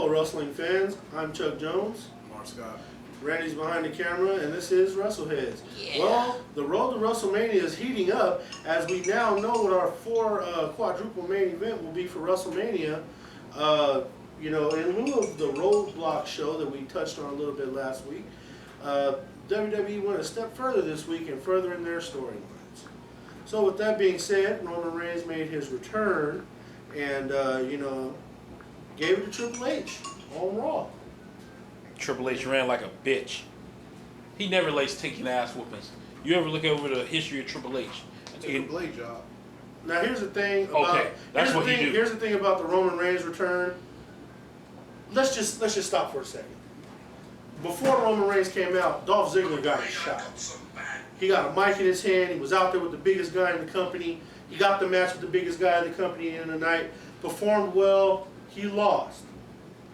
Hello, wrestling fans. I'm Chuck Jones. Mark Scott. Randy's behind the camera, and this is Wrestleheads. Yeah. Well, the road to WrestleMania is heating up, as we now know what our quadruple main event will be for WrestleMania. You know, in lieu of the roadblock show that we touched on a little bit last week, WWE went a step further this week in furthering their storylines. So with that being said, Roman Reigns made his return and, you know, gave it to Triple H on Raw. Triple H ran like a bitch. He never likes taking ass whoopings. You ever look over the history of Triple H? It's a blade job. Now here's the thing about here's the thing about the Roman Reigns return. Let's just stop for a second. Before Roman Reigns came out, Dolph Ziggler got a shot. He got a mic in his hand. He was out there with the biggest guy in the company. He got the match with the biggest guy in the company in the night. Performed well. He lost.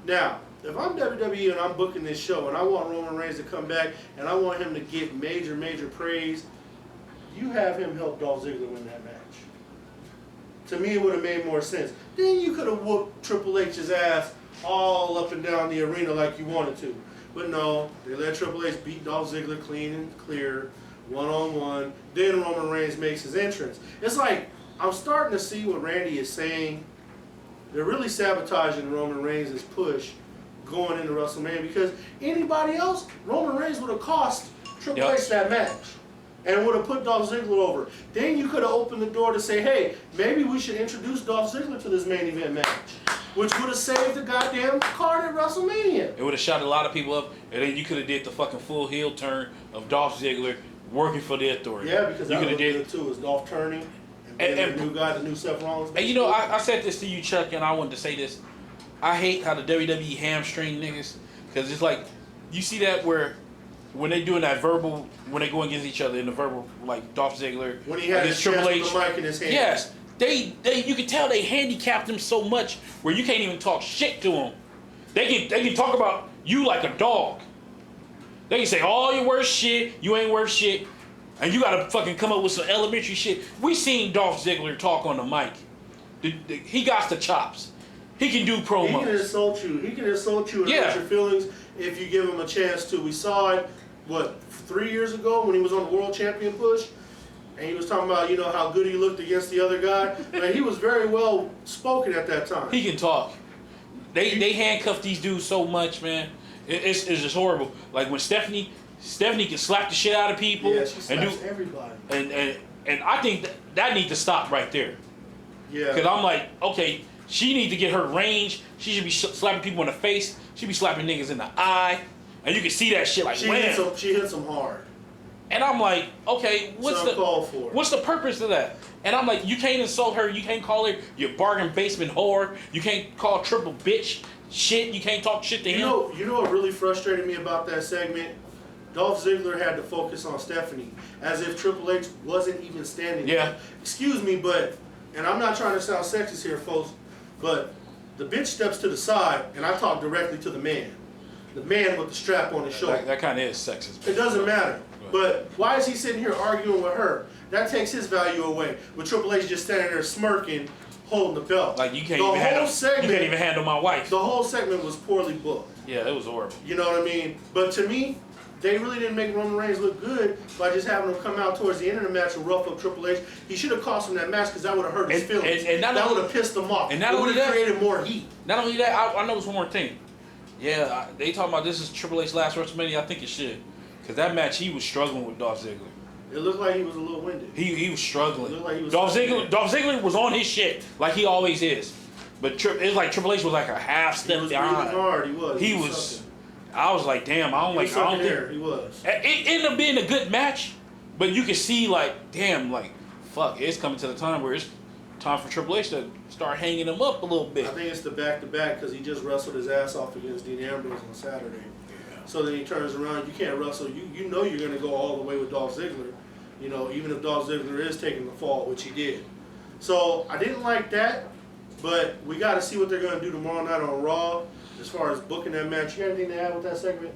Now, if I'm WWE and I'm booking this show and I want Roman Reigns to come back and I want him to get major praise, you have him help Dolph Ziggler win that match. To me, it would have made more sense. Then you could have whooped Triple H's ass all up and down the arena like you wanted to. But no, they let Triple H beat Dolph Ziggler clean and clear, one-on-one. Then Roman Reigns makes his entrance. It's like, I'm starting to see what Randy is saying. They're really sabotaging Roman Reigns' push going into WrestleMania, because anybody else, Roman Reigns would have cost Triple H that match and would have put Dolph Ziggler over. Then you could have opened the door to say, hey, maybe we should introduce Dolph Ziggler to this main event match, which would have saved the goddamn card at WrestleMania. It would have shot a lot of people up, and then you could have did the fucking full heel turn of Dolph Ziggler working for the Authority. Yeah, because that would have too, is Dolph turning and the new guy, the new Seth Rollins. And you know, I said this to you, Chuck, and I wanted to say this. I hate how the WWE hamstring niggas, because it's like, you see that where when they doing that verbal, when they go against each other in the verbal, like Dolph Ziggler when he had his Triple H with the mic in his hand. Yes, you can tell they handicapped him so much where you can't even talk shit to him. They can talk about you like a dog. They can say all your worst shit, you ain't worth shit, and you gotta fucking come up with some elementary shit. We seen Dolph Ziggler talk on the mic. He got the chops. He can do promos. He can insult you. He can insult you and hurt your feelings if you give him a chance to. We saw it, what, 3 years ago when he was on the World Champion push, and he was talking about, you know, how good he looked against the other guy. And he was very well spoken at that time. He can talk. They handcuff these dudes so much, man. It's just horrible. Like when Stephanie can slap the shit out of people. Yeah, she slaps everybody. And I think that needs to stop right there. Yeah. Because I'm like, okay, she needs to get her range. She should be slapping people in the face. She should be slapping niggas in the eye. And you can see that shit like, she hits them hard. And I'm like, okay, what's the purpose of that? And I'm like, you can't insult her. You can't call her your bargain basement whore. You can't call triple bitch shit. You can't talk shit to him. You know what really frustrated me about that segment? Dolph Ziggler had to focus on Stephanie, as if Triple H wasn't even standing there. Excuse me, but, and I'm not trying to sound sexist here, folks, but the bitch steps to the side, and I talk directly to the man. The man with the strap on his shoulder. That kind of is sexist. It doesn't matter. But why is he sitting here arguing with her? That takes his value away. With Triple H just standing there smirking, holding the belt. Like you can't even handle my wife. The whole segment was poorly booked. Yeah, it was horrible. You know what I mean? But to me, they really didn't make Roman Reigns look good by just having him come out towards the end of the match and rough up Triple H. He should have cost him that match, because that would have hurt his feelings. And that would have pissed him off. And it would have created more heat. Not only that, I noticed one more thing. Yeah, they talking about this is Triple H's last WrestleMania. I think it should. Because that match, he was struggling with Dolph Ziggler. It looked like he was a little winded. He was struggling. It looked like he was Dolph Ziggler was on his shit like he always is. But it's like Triple H was like a half step behind. Hard. He was. I was like, damn, I don't think he was. It ended up being a good match, but you could see like, damn, like, fuck, it's coming to the time where it's time for Triple H to start hanging him up a little bit. I think it's the back-to-back, because he just wrestled his ass off against Dean Ambrose on Saturday. Yeah. So then he turns around, you can't wrestle. You know you're going to go all the way with Dolph Ziggler, you know, even if Dolph Ziggler is taking the fall, which he did. So I didn't like that, but we got to see what they're going to do tomorrow night on Raw as far as booking that match. You got anything to add with that segment?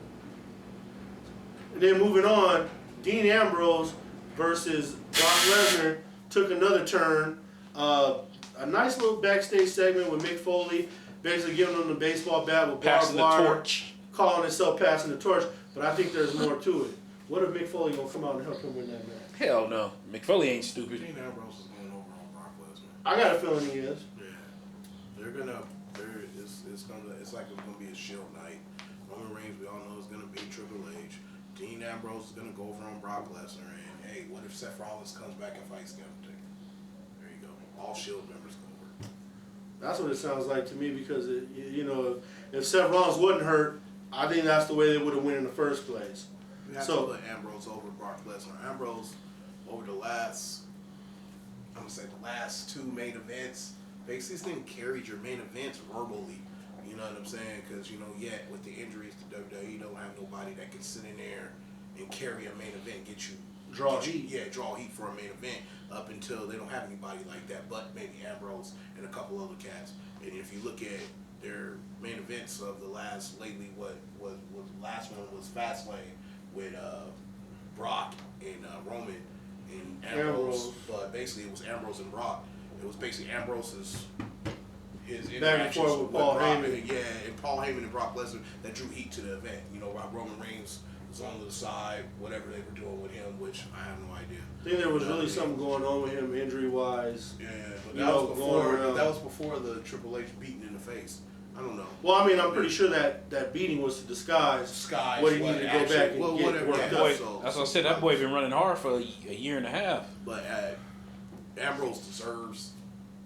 And then moving on, Dean Ambrose versus Brock Lesnar took another turn. A nice little backstage segment with Mick Foley. basically giving them the baseball bat with passing the barbed wire, torch. calling itself passing the torch. But I think there's more to it. What if Mick Foley gonna come out and help him win that match? Hell no. Mick Foley ain't stupid. Dean Ambrose is going over on Brock Lesnar. I got a feeling he is. Yeah, it's like it's gonna be a shield night. Roman Reigns, we all know, is gonna beat Triple H. Dean Ambrose is gonna go over on Brock Lesnar, and hey, what if Seth Rollins comes back and fights the Undertaker? There you go. All Shield members go over. That's what it sounds like to me because if Seth Rollins wasn't hurt, I think that's the way they would have won in the first place. You have to put Ambrose over Brock Lesnar. Ambrose over the last 2 main events. Basically, this thing carried your main events verbally. You know what I'm saying? Because, yet with the injuries to WWE, don't have nobody that can sit in there and carry a main event, draw heat. Yeah, draw heat for a main event up until they don't have anybody like that, but maybe Ambrose and a couple other cats. And if you look at their main events of the last lately, what was the last one was Fastlane with Brock and Roman and Ambrose. But basically it was Ambrose and Brock. It was basically his interactions with Paul Heyman. Yeah, and Paul Heyman and Brock Lesnar that drew heat to the event. While Roman Reigns was on the side, whatever they were doing with him, which I have no idea. I think there was really something going on with him injury-wise. Yeah, but that was before the Triple H beating in the face. I don't know. Well, I mean, I'm pretty sure that beating was to disguise what he needed to go back and get worked up. So, that's what I said. That boy been running hard for a year and a half. But Ambrose deserves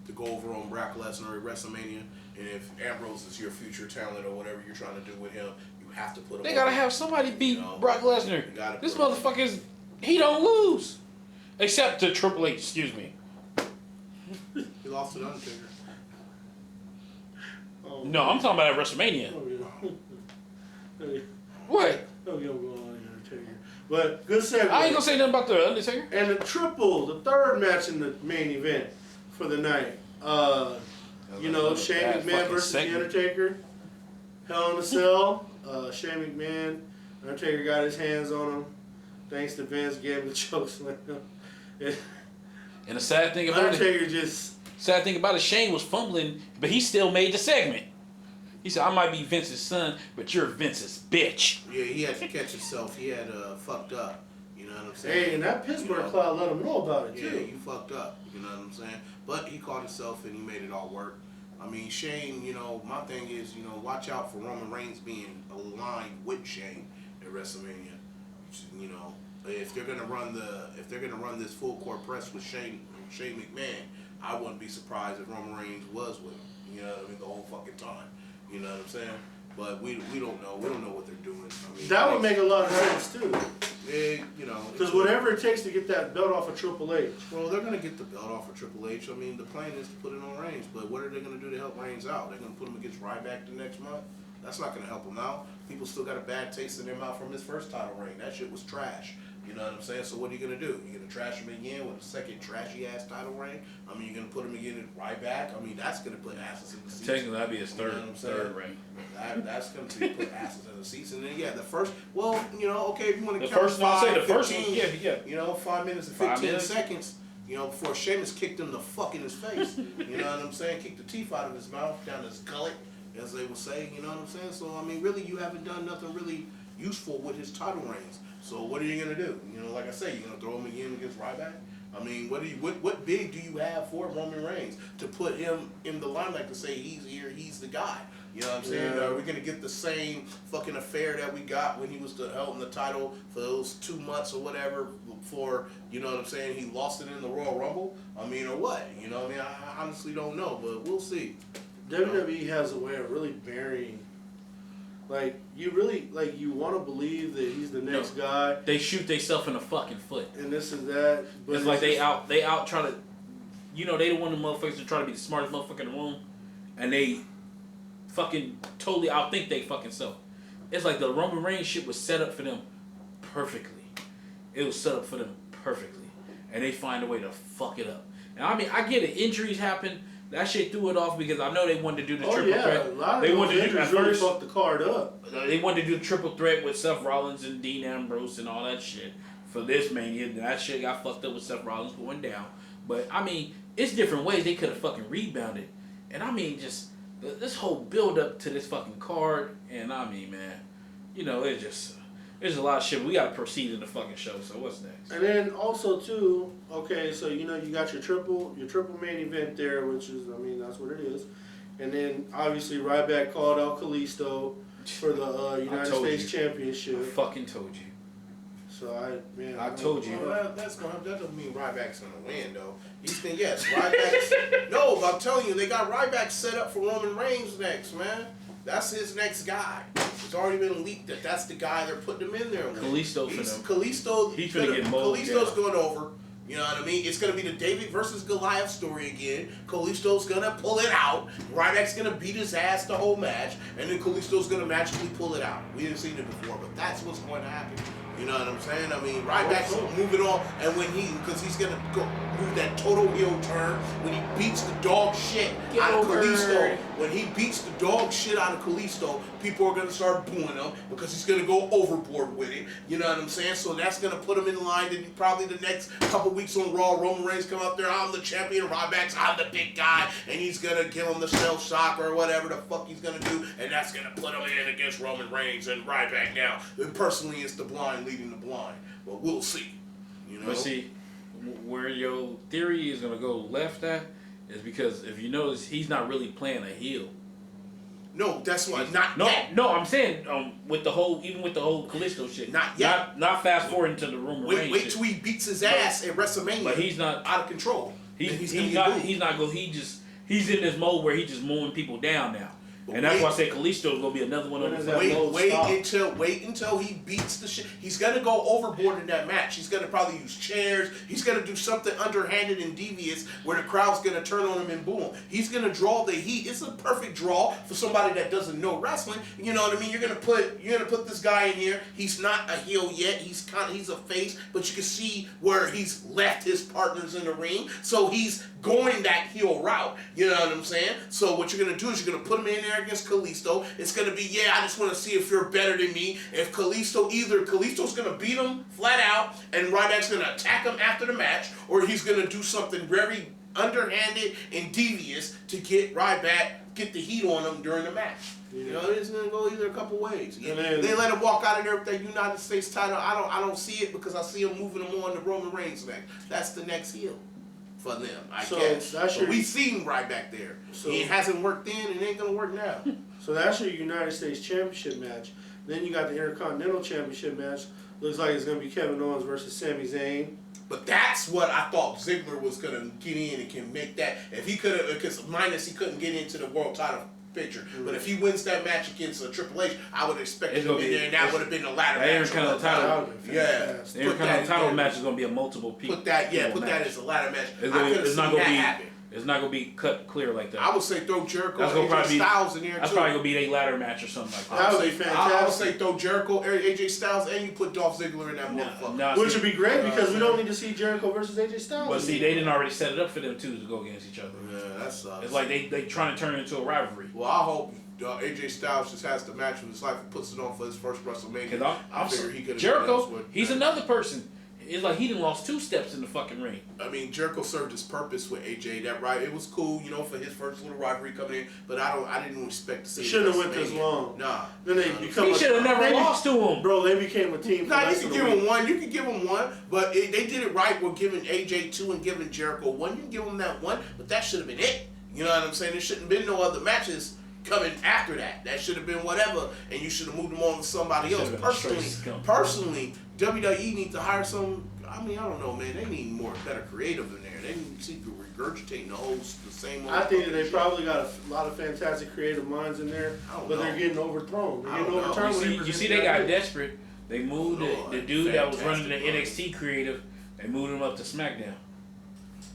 to go over on Brock Lesnar at WrestleMania. And if Ambrose is your future talent or whatever you're trying to do with him, you have to put him. They gotta have somebody beat Brock Lesnar. This motherfucker he don't lose, except to Triple H. Excuse me. He lost to the Undertaker. No, I'm talking about at WrestleMania. What? Don't get going on the Undertaker. But good segue. I ain't gonna say nothing about the Undertaker. And the third match in the main event for the night. Shane McMahon versus The Undertaker. Hell in a Cell. Shane McMahon, Undertaker got his hands on him. Thanks to Vince, gave him the chokeslam. And the sad thing about it, Shane was fumbling, but he still made the segment. He said, "I might be Vince's son, but you're Vince's bitch." Yeah, he had to catch himself. He had fucked up. You know what I'm saying? Hey, and that Pittsburgh crowd let him know about it too. Yeah, you fucked up. You know what I'm saying? But he caught himself and he made it all work. I mean, Shane, my thing is, watch out for Roman Reigns being aligned with Shane at WrestleMania. If they're gonna run this full court press with Shane McMahon, I wouldn't be surprised if Roman Reigns was with him. You know what I mean? The whole fucking time. You know what I'm saying? But we don't know. We don't know what they're doing. I mean, that would make a lot of sense too. Because whatever it takes to get that belt off of Triple H. Well, they're gonna get the belt off of Triple H. I mean, the plan is to put it on Reigns. But what are they gonna do to help Reigns out? They're gonna put him against Ryback the next month. That's not gonna help him out. People still got a bad taste in their mouth from his first title reign. That shit was trash. You know what I'm saying? So what are you going to do? You're going to trash him again with a second trashy-ass title reign? I mean, you're going to put him again at Ryback? I mean, that's going to put asses in the seats. Technically, that'd be his third reign. That's going to put asses in the seats. And then, the first, okay, if you want to count the first one, yeah. 5 minutes and 15 seconds, before Sheamus kicked him the fuck in his face. You know what I'm saying? Kicked the teeth out of his mouth, down his gullet, as they would say. You know what I'm saying? So, I mean, really, you haven't done nothing really useful with his title reigns. So what are you gonna do? Like I say, you're gonna throw him again against Ryback? I mean, what big do you have for Roman Reigns to put him in the limelight to say he's here, he's the guy? You know what I'm saying? Are we gonna get the same fucking affair that we got when he was held in the title for those 2 months or whatever before? You know what I'm saying? He lost it in the Royal Rumble. I mean, or what? You know what I mean? I honestly don't know, but we'll see. WWE has a way of really burying. You want to believe that he's the next guy. They shoot themselves in the fucking foot. And this and that. But it's like they out try to, they the one of the motherfuckers that try to be the smartest motherfucker in the room, and they fucking totally outthink they fucking self. It's like the Roman Reigns shit was set up for them perfectly. It was set up for them perfectly, and they find a way to fuck it up. And I mean, I get it. Injuries happen. That shit threw it off because I know they wanted to do the triple threat. A lot of they wanted to do at first fuck the card up. They wanted to do the triple threat with Seth Rollins and Dean Ambrose and all that shit for this Mania. That shit got fucked up with Seth Rollins going down. But I mean, it's different ways they could have fucking rebounded. And I mean, just this whole build up to this fucking card, and I mean, man, you know, there's a lot of shit. We gotta proceed in the fucking show. So what's next? And then also too, okay, so you know you got your triple main event there, which is, I mean, that's what it is. And then obviously Ryback called out Kalisto for the United States Championship. I fucking told you. So I told you. Well, that doesn't mean Ryback's gonna win though. He's thinking, yes, Ryback's no, but I'm telling you, they got Ryback set up for Roman Reigns next, man. That's his next guy. It's already been leaked that that's the guy they're putting him in there with. He's gonna get mowed. Kalisto's going over. You know what I mean? It's going to be the David versus Goliath story again. Kalisto's going to pull it out. Ryback's going to beat his ass the whole match. And then Kalisto's going to magically pull it out. We didn't see it before, but that's what's going to happen. You know what I'm saying? I mean, Ryback's moving on, and because he's gonna go move that total heel turn when he beats the dog shit out of Kalisto. When he beats the dog shit out of Kalisto, people are gonna start booing him because he's gonna go overboard with it. You know what I'm saying? So that's gonna put him in line. Then probably the next couple weeks on Raw, Roman Reigns come up there. I'm the champion. Ryback's I'm the big guy, and he's gonna give him the shell shock or whatever the fuck he's gonna do, and that's gonna put him in against Roman Reigns and Ryback now. And personally, it's the blind leading the blind, but we'll see. You know. But see, where your theory is gonna go left at is because if you notice, he's not really playing a heel. No, that's why not no, yet. No, I'm saying with the whole Kalisto shit. Not yet. Not fast forwarding to the Roman Reigns. Wait till he beats his ass at WrestleMania. But he's not out of control. He's in this mode where he's just mowing people down now. And that's why I say Kalisto is gonna be another one of those. Wait until he beats the shit. He's gonna go overboard in that match. He's gonna probably use chairs. He's gonna do something underhanded and devious where the crowd's gonna turn on him and boo him. He's gonna draw the heat. It's a perfect draw for somebody that doesn't know wrestling. You know what I mean? You're gonna put this guy in here. He's not a heel yet. He's a face, but you can see where he's left his partners in the ring. So he's going that heel route. You know what I'm saying? So what you're gonna do is you're gonna put him in there against Kalisto. It's going to be, I just want to see if you're better than me. If Kalisto's going to beat him flat out and Ryback's going to attack him after the match, or he's going to do something very underhanded and devious to get the heat on him during the match. You know, it's going to go either a couple ways. They let him walk out of there with that United States title. I don't see it because I see him moving him on to Roman Reigns next. That's the next heel for them, I guess. But we seen Ryback there. So it hasn't worked then, and it ain't gonna work now. So that's your United States Championship match. Then you got the Intercontinental Championship match. Looks like it's gonna be Kevin Owens versus Sami Zayn. But that's what I thought Ziggler was gonna get in and can make that. If he could have, because minus he couldn't get into the world title picture. Mm-hmm. But if he wins that match against Triple H, I would expect him to be there, and that would have been the ladder match. The Intercontinental title match is going to be a multiple people. Put that as a ladder match. It's not going to be. It's not going to be cut clear like that. I would say throw Jericho and AJ Styles in there, That's probably going to be a ladder match or something like that. That would be fantastic. I would say throw Jericho, AJ Styles, and you put Dolph Ziggler in that motherfucker. Which would be great because we don't need to see Jericho versus AJ Styles. But see, they didn't already set it up for them two to go against each other. Yeah, that sucks. It's like they trying to turn it into a rivalry. Well, I hope AJ Styles just has the match of his life and puts it on for his first WrestleMania. I figure he could have Jericho, he's another person. It's like he done lost 2 steps in the fucking ring. I mean, Jericho served his purpose with AJ. That right, it was cool, for his first little rivalry coming in. But I didn't expect to see. It shouldn't have went this long. Nah. Then they become. He should have never lost to him, bro. They became a team. Nah, you can give him one. You can give him one, but they did it right with giving AJ 2 and giving Jericho 1. You can give him that 1, but that should have been it. You know what I'm saying? There shouldn't have been no other matches coming after that. That should have been whatever, and you should have moved them on to somebody else. Personally, WWE needs to hire some. I mean, I don't know, man. They need better creative in there. They need to keep regurgitating the same. I think that they probably got a lot of fantastic creative minds in there, but they're getting overthrown. You see, they got desperate. They moved the dude that was running the NXT creative. They moved him up to Smackdown.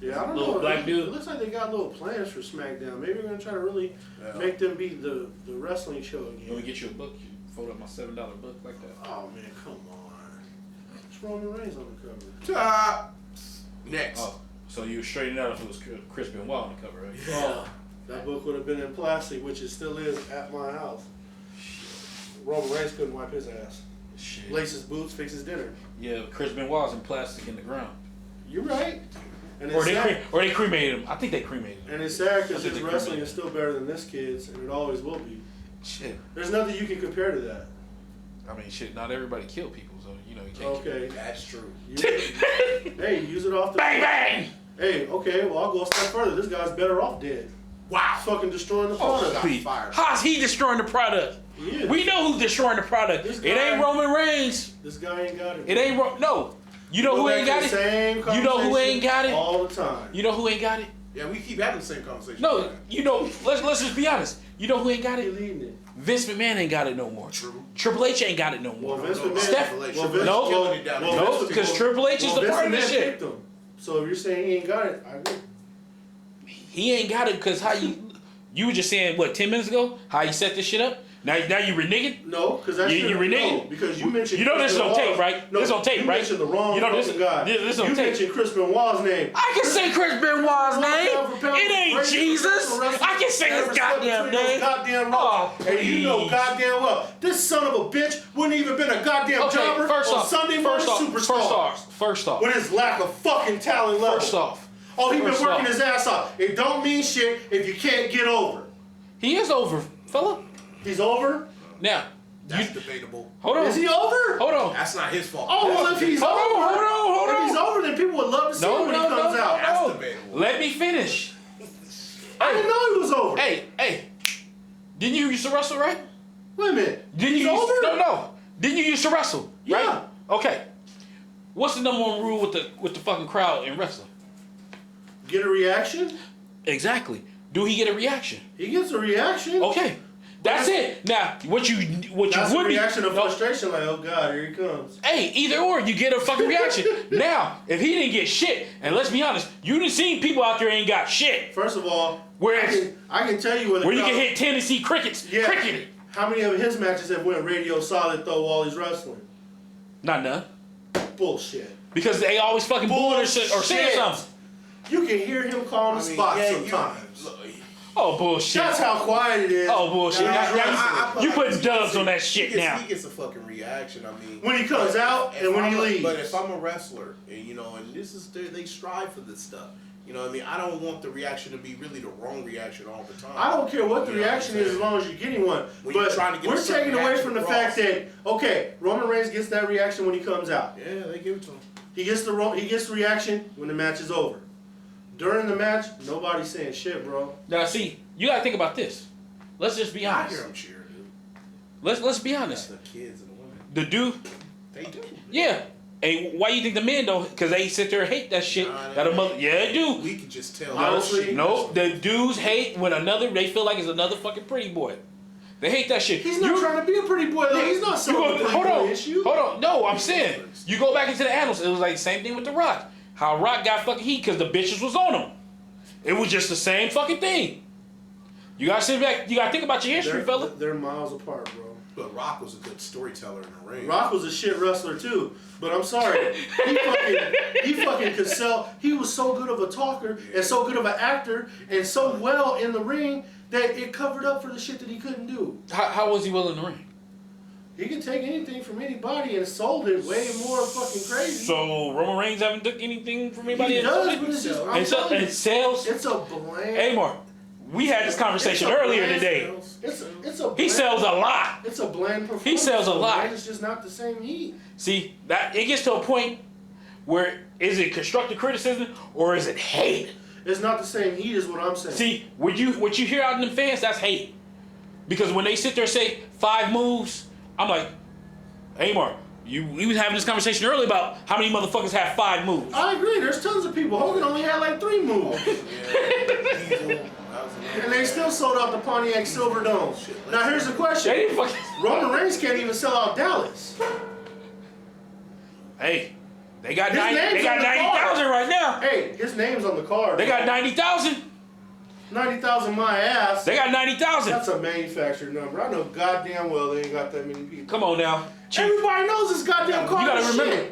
Yeah, I don't know. Black dude. It looks like they got little plans for SmackDown. Maybe they're gonna try to really make them be the wrestling show again. Let me get you a book. You fold up my $7 book like that. Oh man, come on. It's Roman Reigns on the cover. Next. Oh, so you straighten out if it was Chris Benoit on the cover, right? Yeah. That book would have been in plastic, which it still is at my house. Roman Reigns couldn't wipe his ass. Lace his boots, fix his dinner. Yeah, Chris Benoit's in plastic in the ground. You're right. And or they cremated him. I think they cremated him. And it's sad because his wrestling is still better than this kid's, and it always will be. Shit. There's nothing you can compare to that. I mean, shit. Not everybody kill people, so you can't. Okay, that's true. Hey, use it off the bang bang. Hey, okay, well I'll go a step further. This guy's better off dead. Wow. Fucking destroying the product. How's he destroying the product? We know who's destroying the product. It ain't Roman Reigns. This guy ain't got it. It ain't no. You know who ain't got it? You know who ain't got it? All the time. You know who ain't got it? Yeah, we keep having the same conversation. No, let's just be honest. You know who ain't got it? Leading it. Vince McMahon ain't got it no more. True. Triple H ain't got it no more. Well, Vince McMahon. No, because Triple H is the part of this shit. So if you're saying he ain't got it, I agree. He ain't got it because how you were just saying what 10 minutes ago how you set this shit up. Now you reneging? No, because that's you reneging. No, because you mentioned. You know this is on tape, right? No, this is on tape, you right? You mentioned the wrong guy. This is on you tape. mentioned Chris Benoit's name. I can say Chris Benoit's name. It ain't Jesus. I can say his goddamn name. Goddamn wrong. And you know goddamn well this son of a bitch wouldn't even been a goddamn jobber on Sunday Morning Superstars. First off, with his lack of fucking talent level. First off. Oh, he been working his ass off. It don't mean shit if you can't get over. He is over, fella. He's over? Now. That's debatable. Hold on. Is he over? Hold on. That's not his fault. Oh, well, if he's over. Hold on. If he's over, then people would love to see him when he comes out. That's debatable. Let me finish. I didn't know he was over. Hey. Didn't you used to wrestle, right? Wait a minute. He's over? No. Didn't you used to wrestle, right? Yeah. Okay. What's the number one rule with the fucking crowd in wrestling? Get a reaction? Exactly. Do he get a reaction? He gets a reaction. Okay. That's it. Now, what you would a reaction of frustration, like, oh God, here he comes. Hey, either or, you get a fucking reaction. Now, if he didn't get shit, and let's be honest, you done seen people out there ain't got shit. First of all, whereas I can tell you where you can hit Tennessee crickets. Yeah. Cricketing. How many of his matches have went radio solid though while he's wrestling? Not none. Bullshit. Because they always fucking booing or saying something. You can hear him calling the spot sometimes. Oh, bullshit. That's how quiet it is. Oh, bullshit. You putting dubs on that shit now. He gets a fucking reaction. I mean, when he comes out and when he leaves. But if I'm a wrestler, and and this is they strive for this stuff. You know what I mean? I don't want the reaction to be really the wrong reaction all the time. I don't care what the reaction is as long as you're getting one. But we're taking away from the fact that, okay, Roman Reigns gets that reaction when he comes out. Yeah, they give it to him. He gets the reaction when the match is over. During the match, nobody's saying shit, bro. Now, see, you gotta think about this. Let's just be honest. I hear him cheer, dude. Let's be honest. The kids and the women. The dude. They do. Yeah. Hey, why you think the men don't? Because they sit there and hate that shit. Yeah, they do. We can just tell. Honestly, no, the dudes hate when they feel like it's another fucking pretty boy. They hate that shit. He's not trying to be a pretty boy, though. He's not selling the pretty boy issue. Hold on. No, I'm saying, you go back into the annals, it was like the same thing with The Rock. How Rock got fucking heat because the bitches was on him. It was just the same fucking thing. You gotta sit back. You gotta think about your history, fella. They're miles apart, bro. But Rock was a good storyteller in the ring. Rock was a shit wrestler too. But I'm sorry, he fucking could sell. He was so good of a talker and so good of an actor and so well in the ring that it covered up for the shit that he couldn't do. How was he well in the ring? He can take anything from anybody and sold it way more fucking crazy. So Roman Reigns haven't took anything from anybody. He does, but it's just and sales. It's a bland. Amor, we had this conversation earlier today. It's a. He sells a lot. It's a bland performance. He sells a lot. It's just not the same heat. See that it gets to a point where is it constructive criticism or is it hate? It's not the same heat, is what I'm saying. See, what you hear out in the fans, that's hate. Because when they sit there and say 5 moves, I'm like, hey, Mark, we was having this conversation earlier about how many motherfuckers have 5 moves. I agree. There's tons of people. Hogan only had like 3 moves. And they still sold out the Pontiac Silverdome. Now here's the question. Roman Reigns can't even sell out Dallas. Hey, they got 90,000 right now. Hey, his name's on the card. They got 90,000. 90,000 my ass. They got 90,000. That's a manufactured number. I know goddamn well they ain't got that many people. Come on now. Everybody knows this goddamn card.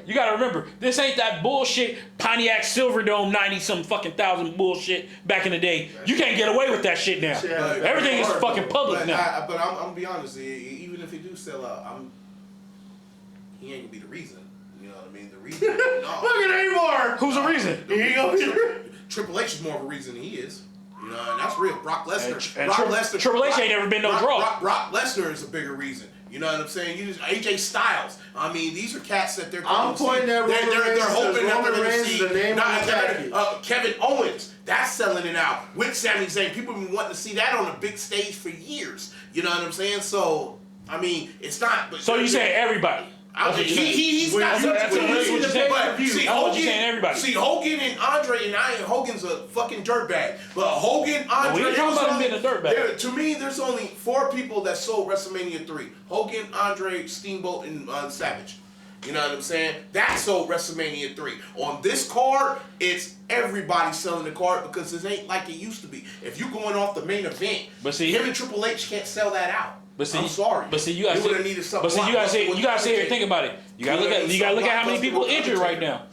You gotta remember, this ain't that bullshit Pontiac Silverdome 90-some fucking thousand bullshit back in the day. You can't get away with that shit now. Everything is fucking public now. But I'm gonna be honest, even if he do sell out, he ain't gonna be the reason. You know what I mean? The reason. Look at Amar. Who's the reason? Here you go. Triple H is more of a reason than he is. You know, and that's real. Brock Lesnar. And Triple H ain't never been no draw. Brock Lesnar is a bigger reason. You know what I'm saying? AJ Styles. I mean, these are cats that they're. I'm pointing at Roman Reigns. They're hoping that they're going to see. The name of the package. Kevin Owens. That's selling it out with Sami Zayn. People have been wanting to see that on a big stage for years. You know what I'm saying? So, I mean, it's not. But so you saying everybody? He's got something to do. See, Hogan and Andre, and Hogan's a fucking dirtbag. But Hogan, Andre, we ain't talking about him being a dirtbag. To me, there's only 4 people that sold WrestleMania 3. Hogan, Andre, Steamboat, and Savage. You know what I'm saying? That sold WrestleMania 3. On this card, it's everybody selling the card because it ain't like it used to be. If you're going off the main event, him and Triple H can't sell that out. But see, I'm sorry. But see, you guys. But see, you guys sit here and think about it. You gotta look at how many people injured right now.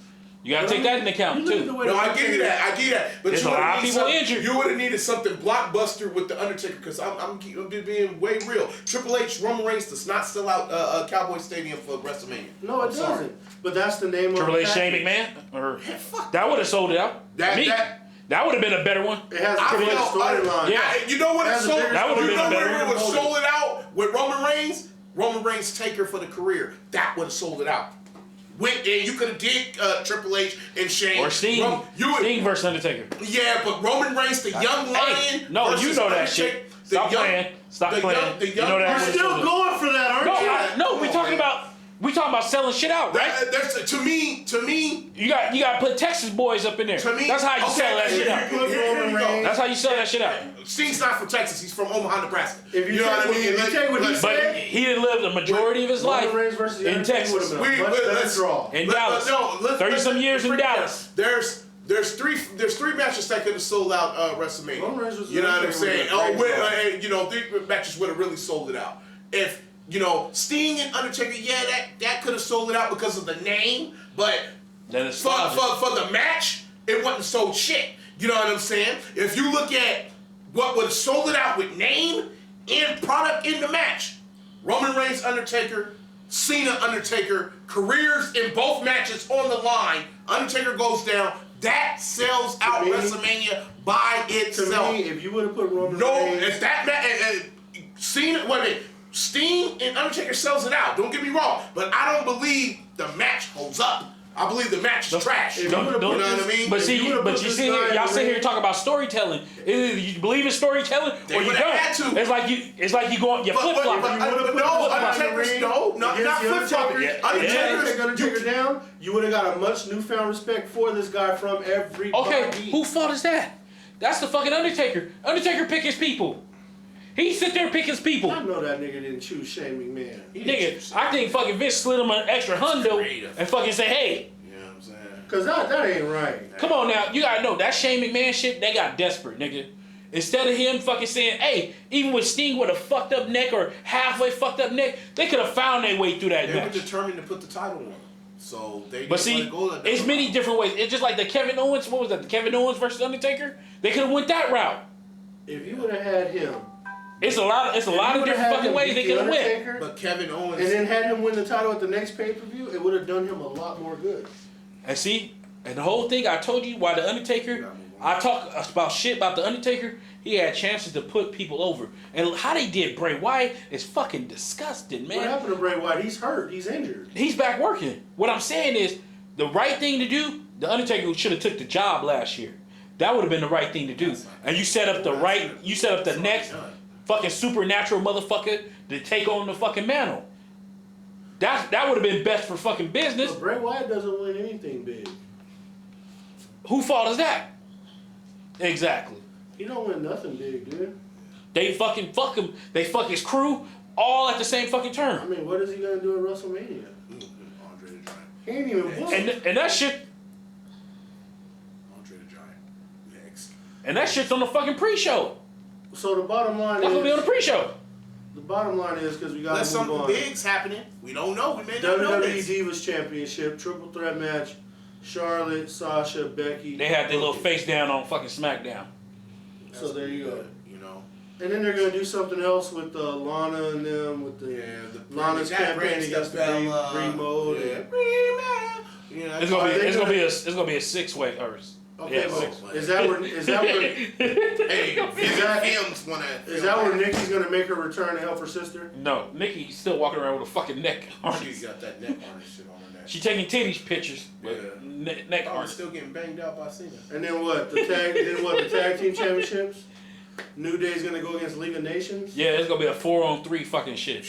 You gotta take that into account too. No, I give you that. But there's a lot of people injured. You would have needed something blockbuster with the Undertaker because I'm being way real. Triple H, Roman Reigns does not sell out Cowboy Stadium for WrestleMania. No, it doesn't. But that's the name of Triple H, Shane McMahon, or that would have sold it out. That would have been a better one. It has a bigger storyline. Yeah, you know what? That would have been a better one. It would have sold it out with Roman Reigns. Roman Reigns Taker for the career. That would have sold it out. You could have did Triple H and Shane. Or Sting. Sting versus Undertaker. Yeah, but Roman Reigns, the young lion. No, you know that shit. Stop playing. You know that. We're still going for that, aren't you? No, we talking about selling shit out, right? To me, you got to put Texas boys up in there. To me, that's how you sell that shit out. That's how you sell that shit out. Sting's not from Texas. He's from Omaha, Nebraska. If you know what I mean? But he didn't live the majority of his life in Texas. In Dallas. 30-some years in Dallas. There's three matches that could have sold out WrestleMania. You know what I'm saying? Three matches would have really sold it out. If Sting and Undertaker, that could have sold it out because of the name, but for the match, it wasn't sold shit. You know what I'm saying? If you look at what would have sold it out with name and product in the match, Roman Reigns, Undertaker, Cena, Undertaker, careers in both matches on the line, Undertaker goes down, that sells out WrestleMania by itself. To me, if you would have put Roman Reigns... No, if that Cena, Sting and Undertaker sells it out. Don't get me wrong, but I don't believe the match holds up. I believe the match is trash. You know what I mean? But you see, y'all sit here and talk about storytelling. Either you believe in storytelling or you don't. Had to. It's like you going flip flop. Not flip flopping. Undertaker down. You would have got a much newfound respect for this guy from everybody. Okay, whose fault is that? That's the fucking Undertaker. Undertaker pick his people. He sit there and pick his people. I know that nigga didn't choose Shane McMahon. Nigga, I think fucking Vince slid him an extra hundo and fucking say, hey. You know what I'm saying? Cause that ain't right. Come on now, you gotta know that Shane McMahon shit, they got desperate, nigga. Instead of him fucking saying, hey, even with Sting with a fucked up neck or halfway fucked up neck, they could have found their way through that match. They were determined to put the title on him. So they but see, it's many different ways. It's just like the Kevin Owens, what was that? The Kevin Owens versus Undertaker? They could have went that route. If you would have had him. It's a lot of different fucking ways they could have went. But Kevin Owens... And then had him win the title at the next pay-per-view, it would have done him a lot more good. And see, and the whole thing, I told you why the Undertaker, I talk about shit about the Undertaker, he had chances to put people over. And how they did Bray Wyatt is fucking disgusting, man. What happened to Bray Wyatt? He's hurt. He's injured. He's back working. What I'm saying is, the right thing to do, the Undertaker should have took the job last year. That would have been the right thing to do. And you set up the next fucking supernatural motherfucker to take on the fucking mantle. That would have been best for fucking business. But Bray Wyatt doesn't win anything big. Who fault is that? Exactly. He don't win nothing big, dude. They fucking fuck him. They fuck his crew all at the same fucking turn. I mean, what is he gonna do at WrestleMania? Andre the Giant. He ain't even booked. And that shit. Andre the Giant. Next. And that shit's on the fucking pre-show. So the bottom line That's gonna be on the pre-show. The bottom line is because we got to move on. Something big's happening. We don't know. We may not know this. WWE Divas Championship, triple threat match. Charlotte, Sasha, Becky. They had their little face down on fucking Smackdown. So there you go. You know. And then they're gonna do something else with Lana and them with the Lana's campaign against the Green Mode. It's gonna be a 6-way verse. Okay, is that where Nikki's gonna make her return to help her sister? No, Nikki's still walking around with a fucking neck harness. She got that neck harness shit on her neck. She taking titties pictures with neck harness. Still getting banged out by Cena. And then what? The tag team championships? New Day's gonna go against League of Nations? Yeah, it's gonna be a 4-on-3 fucking shit.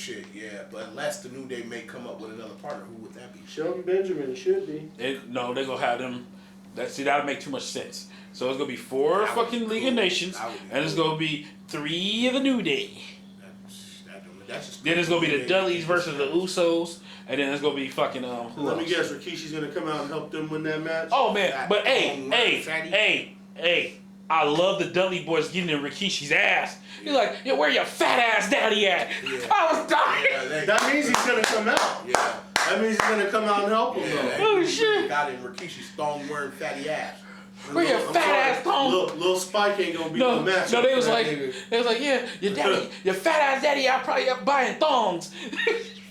But unless the New Day may come up with another partner, who would that be? Shelton Benjamin should be. No, they're gonna have them. That'll make too much sense. So it's gonna be 4 fucking League of Nations, and it's gonna be 3 of the New Day. Then it's gonna be the Dudleys versus the Usos, and then it's gonna be fucking Let me guess, Rikishi's gonna come out and help them win that match. Oh man, but hey, I love the Dudley boys getting in Rikishi's ass. He's like, yeah, where your fat ass daddy at? Yeah. I was dying. That means he's gonna come out. Yeah. That means he's gonna come out and help him. Oh shit! Got in Rikishi's thong wearing fatty ass. Where your fat ass thong? Little Spike ain't gonna be the match. No, they was like, yeah, your daddy, your fat ass daddy out probably up buying thongs.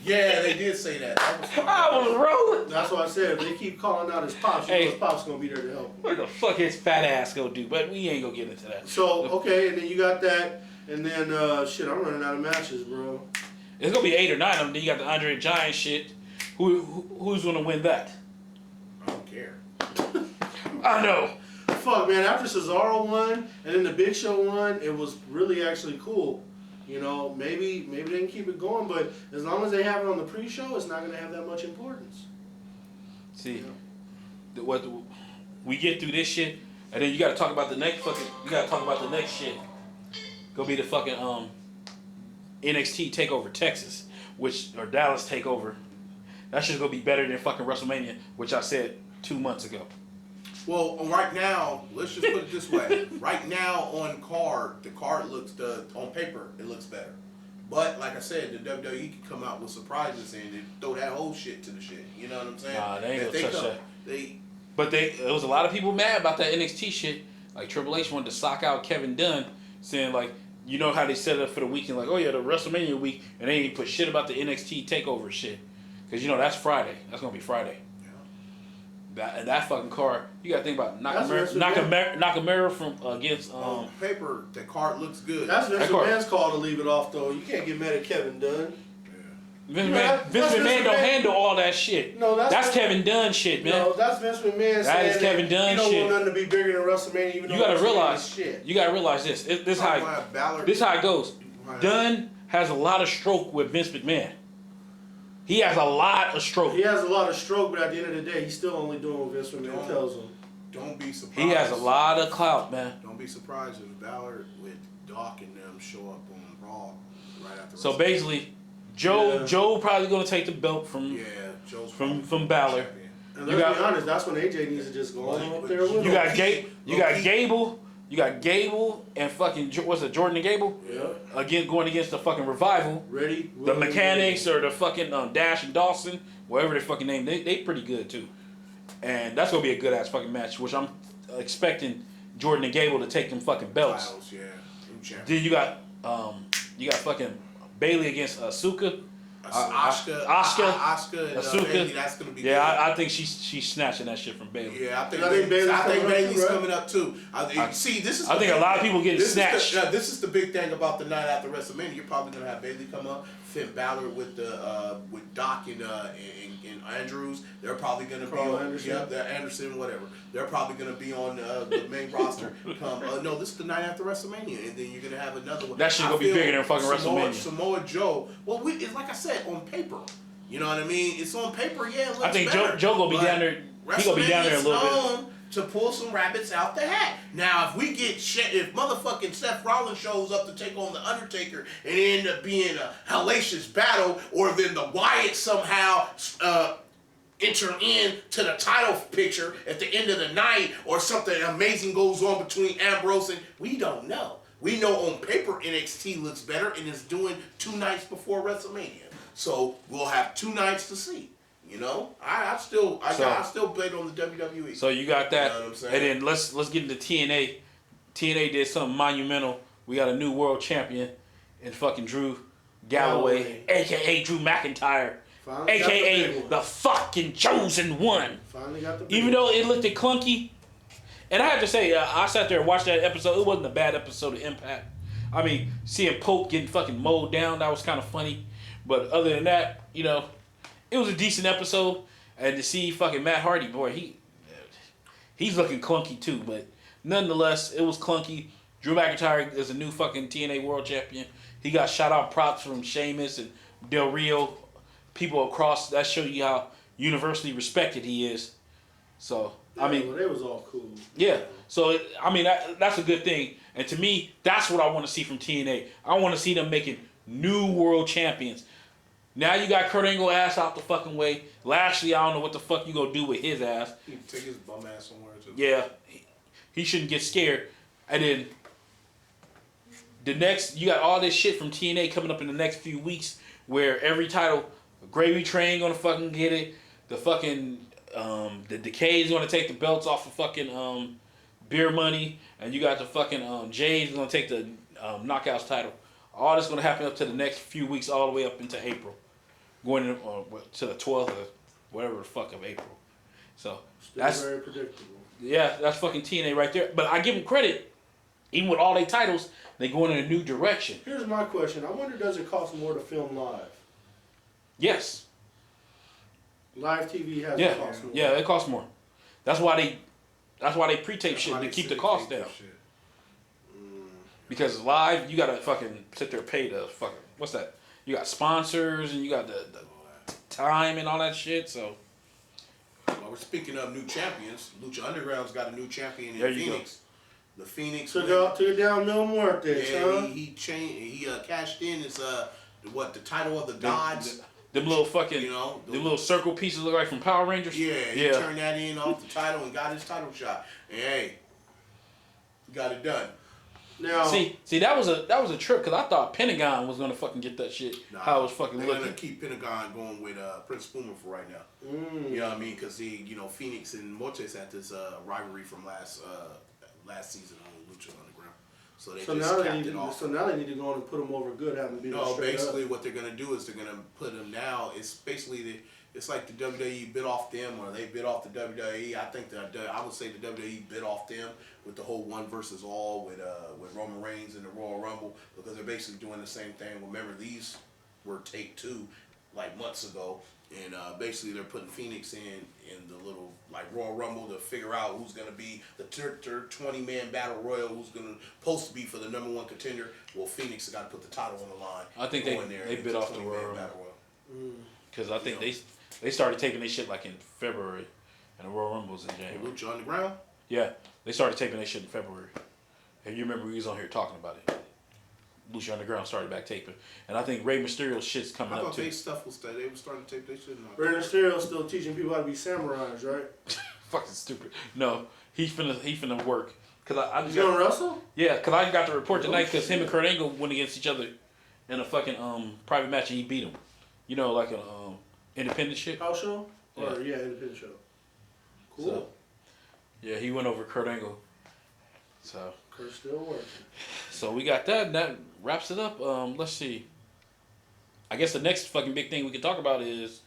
Yeah, they did say that. I was rolling. That's why I said if they keep calling out his pops, you know his pops gonna be there to help him. What the fuck his fat ass gonna do? But we ain't gonna get into that. So okay, and then you got that, and then shit, I'm running out of matches, bro. It's gonna be 8 or 9 of them. Then you got the Andre the Giant shit. Who's gonna win that? I don't care. I know. Fuck, man. After Cesaro won and then the Big Show won, it was really actually cool. You know, maybe they can keep it going, but as long as they have it on the pre-show, it's not gonna have that much importance. See, we get through this shit, and then you gotta talk about the next fucking. You gotta talk about the next shit. Go be the fucking NXT Takeover Texas, or Dallas Takeover. That shit's gonna be better than fucking WrestleMania, which I said 2 months ago. Well, right now, let's just put it this way. Right now on card, the card looks on paper, it looks better. But like I said, the WWE can come out with surprises and throw that whole shit to the shit. You know what I'm saying? Nah, they ain't gonna touch that. But there was a lot of people mad about that NXT shit. Like Triple H wanted to sock out Kevin Dunn, saying like, you know how they set it up for the weekend, like, oh yeah, the WrestleMania week, and they ain't put shit about the NXT Takeover shit. Because you know that's Friday. That's gonna be Friday. That fucking card, you gotta think about Nakamura from against. On paper, the card looks good. That's Vince McMahon's call to leave it off, though. You can't get mad at Kevin Dunn. Vince McMahon don't handle all that shit. No, that's Kevin Dunn shit, man. No, that's Vince McMahon that saying is Kevin Dunn shit. You don't shit. want nothing to be bigger than WrestleMania. Even You gotta realize this. This how it goes. Dunn has a lot of stroke with Vince McMahon. He has a lot of stroke. He has a lot of stroke, but at the end of the day, he's still only doing what Vince McMahon tells him. Don't be surprised. He has a lot of clout, man. Don't be surprised if Balor with Doc and them show up on Raw right after. So basically, Joe probably gonna take the belt from Balor. And let's be honest, that's when AJ needs to just go on up there with him. You got Gable and fucking Jordan and Gable? Yeah. Again, going against the fucking Revival. Ready? The Mechanics or the fucking Dash and Dawson, whatever their fucking name, they pretty good too. And that's gonna be a good ass fucking match, which I'm expecting Jordan and Gable to take them fucking belts. Titles, yeah. Then you got fucking Bailey against Asuka. Asuka and Bailey, that's gonna be good. I think she's snatching that shit from Bailey. Yeah, I think Bailey's coming up too. I think a lot of people getting snatched. This is the big thing about the night after WrestleMania. You're probably gonna have Bailey come up, Finn Balor with Doc and Andrews. They're probably gonna be on Anderson, whatever. They're probably gonna be on the main roster. No, this is the night after WrestleMania, and then you're gonna have another one. That shit gonna be bigger than fucking WrestleMania. Samoa Joe. Well, it's like I said, on paper. You know what I mean? It's on paper, yeah. It looks I think better, Joe gonna be down there. He gonna be down there a little bit. To pull some rabbits out the hat. Now, if we get if motherfucking Seth Rollins shows up to take on the Undertaker and it end up being a hellacious battle, or then the Wyatt somehow enter in to the title picture at the end of the night, or something amazing goes on between Ambrose and we don't know. We know on paper NXT looks better and is doing 2 nights before WrestleMania. So we'll have 2 nights to see. You know, I still bet on the WWE. So you got that, you know what I'm saying? and then let's get into TNA. TNA did something monumental we got a new world champion in fucking Drew Galloway, a.k.a. Drew McIntyre, a.k.a. the fucking chosen one. Finally got the Even though it looked clunky, and I have to say, I sat there and watched that episode. It wasn't a bad episode of Impact. I mean, seeing Pope getting fucking mowed down, that was kind of funny. But other than that, you know, it was a decent episode. And to see fucking Matt Hardy, boy, he's looking clunky too. But nonetheless, it was clunky. Drew McIntyre is a new fucking TNA World Champion. He got shout out props from Sheamus and Del Rio. People across, that show you how universally respected he is. So, yeah, I mean, well, they was all cool. Yeah. So, I mean, that's a good thing. And to me, that's what I want to see from TNA. I want to see them making new world champions. Now you got Kurt Angle ass out the fucking way. Lashley, I don't know what the fuck you gonna do with his ass. He can take his bum ass somewhere too. Yeah. He shouldn't get scared. And then the next, you got all this shit from TNA coming up in the next few weeks where every title, Gravy Train gonna fucking get it. The fucking, the Decay's gonna take the belts off of fucking, Beer Money. And you got the fucking, Jade's gonna take the, Knockouts title. All this gonna happen up to the next few weeks all the way up into April. Going to the 12th or whatever the fuck of April. So, that's very predictable. Yeah, that's fucking TNA right there. But I give them credit. Even with all their titles, they going in a new direction. Here's my question. I wonder, does it cost more to film live? Yes. Live TV has to cost more. Yeah, it costs more. That's why they pre-tape shit to keep the cost down. Because live, you gotta fucking sit there and pay the fucking, what's that? You got sponsors and you got the time and all that shit, so. Well, we're speaking of new champions. Lucha Underground's got a new champion in Phoenix. The Phoenix took it down Mil Muertes, huh? He cashed in his the title of the gods. Them little fucking, them little circle pieces look like from Power Rangers. Yeah, he turned that in off the title and got his title shot. And hey, he got it done. Now, see, that was a trip because I thought Pentagon was gonna fucking get that shit. How it was fucking looking. They're gonna keep Pentagon going with Prince Puma for right now. You know what I mean? Because Phoenix and Mortes had this rivalry from last season on Lucha Underground. So now they need to go on and put them over good. Have them be basically what they're gonna do is they're gonna put them now. It's basically it's like the WWE bit off them, or they bit off the WWE. I think I would say the WWE bit off them with the whole one versus all with Roman Reigns and the Royal Rumble, because they're basically doing the same thing. Remember, these were take two like months ago, and basically they're putting Phoenix in the little like Royal Rumble to figure out who's gonna be the 20-man battle royal, who's gonna supposed to be for the #1 contender. Well, Phoenix has got to put the title on the line. I think they bit off the Royal Rumble because I think they started taking their shit like in February, and the Royal Rumble's in January. Lucha Underground? Yeah, they started taping their shit in February. And you remember we was on here talking about it. Lucha Underground started back taping, and I think Rey Mysterio's shit's coming up too. I thought they were starting to tape their shit. Rey Mysterio's still teaching people how to be samurais, right? Fucking stupid. No, he finna work. He's gonna wrestle? Yeah, cause I got the report tonight because him and Kurt Angle went against each other in a fucking private match and he beat him. You know, like an independent shit. House show? Or independent show. Cool. So, yeah, he went over Kurt Angle. So Kurt's still working. So we got that, and that wraps it up. Let's see. I guess the next fucking big thing we can talk about is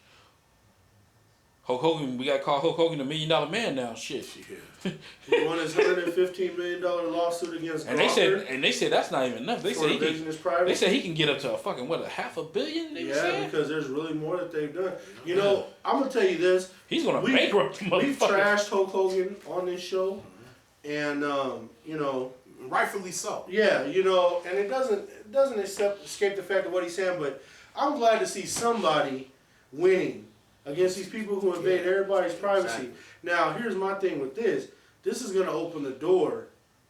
Hulk Hogan. We got to call Hulk Hogan $1 million man now. Shit. Yeah. He won his $115 million lawsuit against and Crawford. They said that's not even enough. They said he can get up to a fucking $500 million. Because there's really more that they've done. You know, I'm gonna tell you this. He's gonna bankrupt motherfuckers. We've trashed Hulk Hogan on this show, and rightfully so. Yeah, and it doesn't escape the fact of what he's saying. But I'm glad to see somebody winning against these people who invade everybody's privacy. Exactly. Now, here's my thing with this. This is going to open the door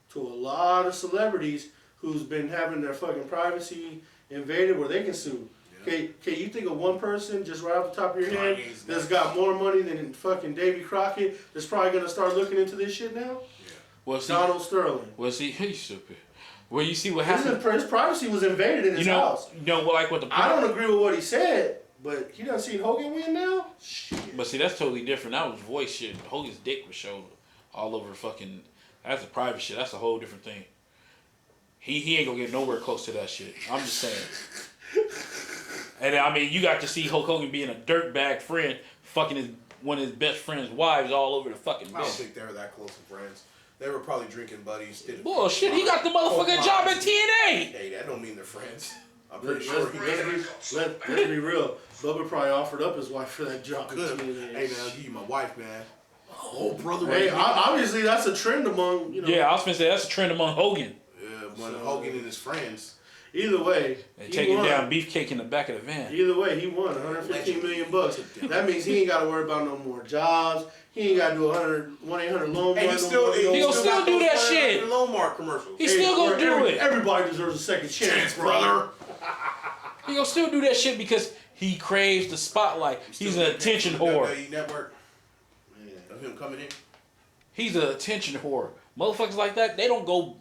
to a lot of celebrities who's been having their fucking privacy invaded where they can sue. Yeah. Okay, you think of one person just right off the top of your head that's got more money than fucking Davy Crockett that's probably going to start looking into this shit now? Yeah. Well, see, Donald Sterling. Well, see, he's stupid. Well, you see what happened? His privacy was invaded in his house. Like what the... I don't agree with what he said. But he done seen Hogan win now? Shit. But see, that's totally different. That was voice shit. Hogan's dick was shown all over fucking... That's a private shit. That's a whole different thing. he ain't gonna get nowhere close to that shit. I'm just saying. And I mean, you got to see Hulk Hogan being a dirtbag friend, fucking one of his best friend's wives all over the fucking bed. I don't think they were that close of friends. They were probably drinking buddies. Bullshit, he got the motherfucking job at TNA. Hey, that don't mean they're friends. I'm pretty sure Let's be real. Bubba probably offered up his wife for that job. Good. Hey, man, I'll give you my wife, man. Oh, brother. Hey, obviously that's a trend among, you know. Yeah, I was gonna say that's a trend among Hogan. Yeah, among Hogan and his friends. Either way, and taking down beefcake in the back of the van. Either way, he won $115 million. That means he ain't got to worry about no more jobs. He ain't got to do 1-800 loan. Hey, he gonna still do that shit. Lomar commercials. He still gonna do it. Everybody deserves a second chance, brother. He gonna still do that shit because he craves the spotlight. He's an attention whore. WWE Network. Of him coming in. He's an attention whore. Motherfuckers like that, they don't go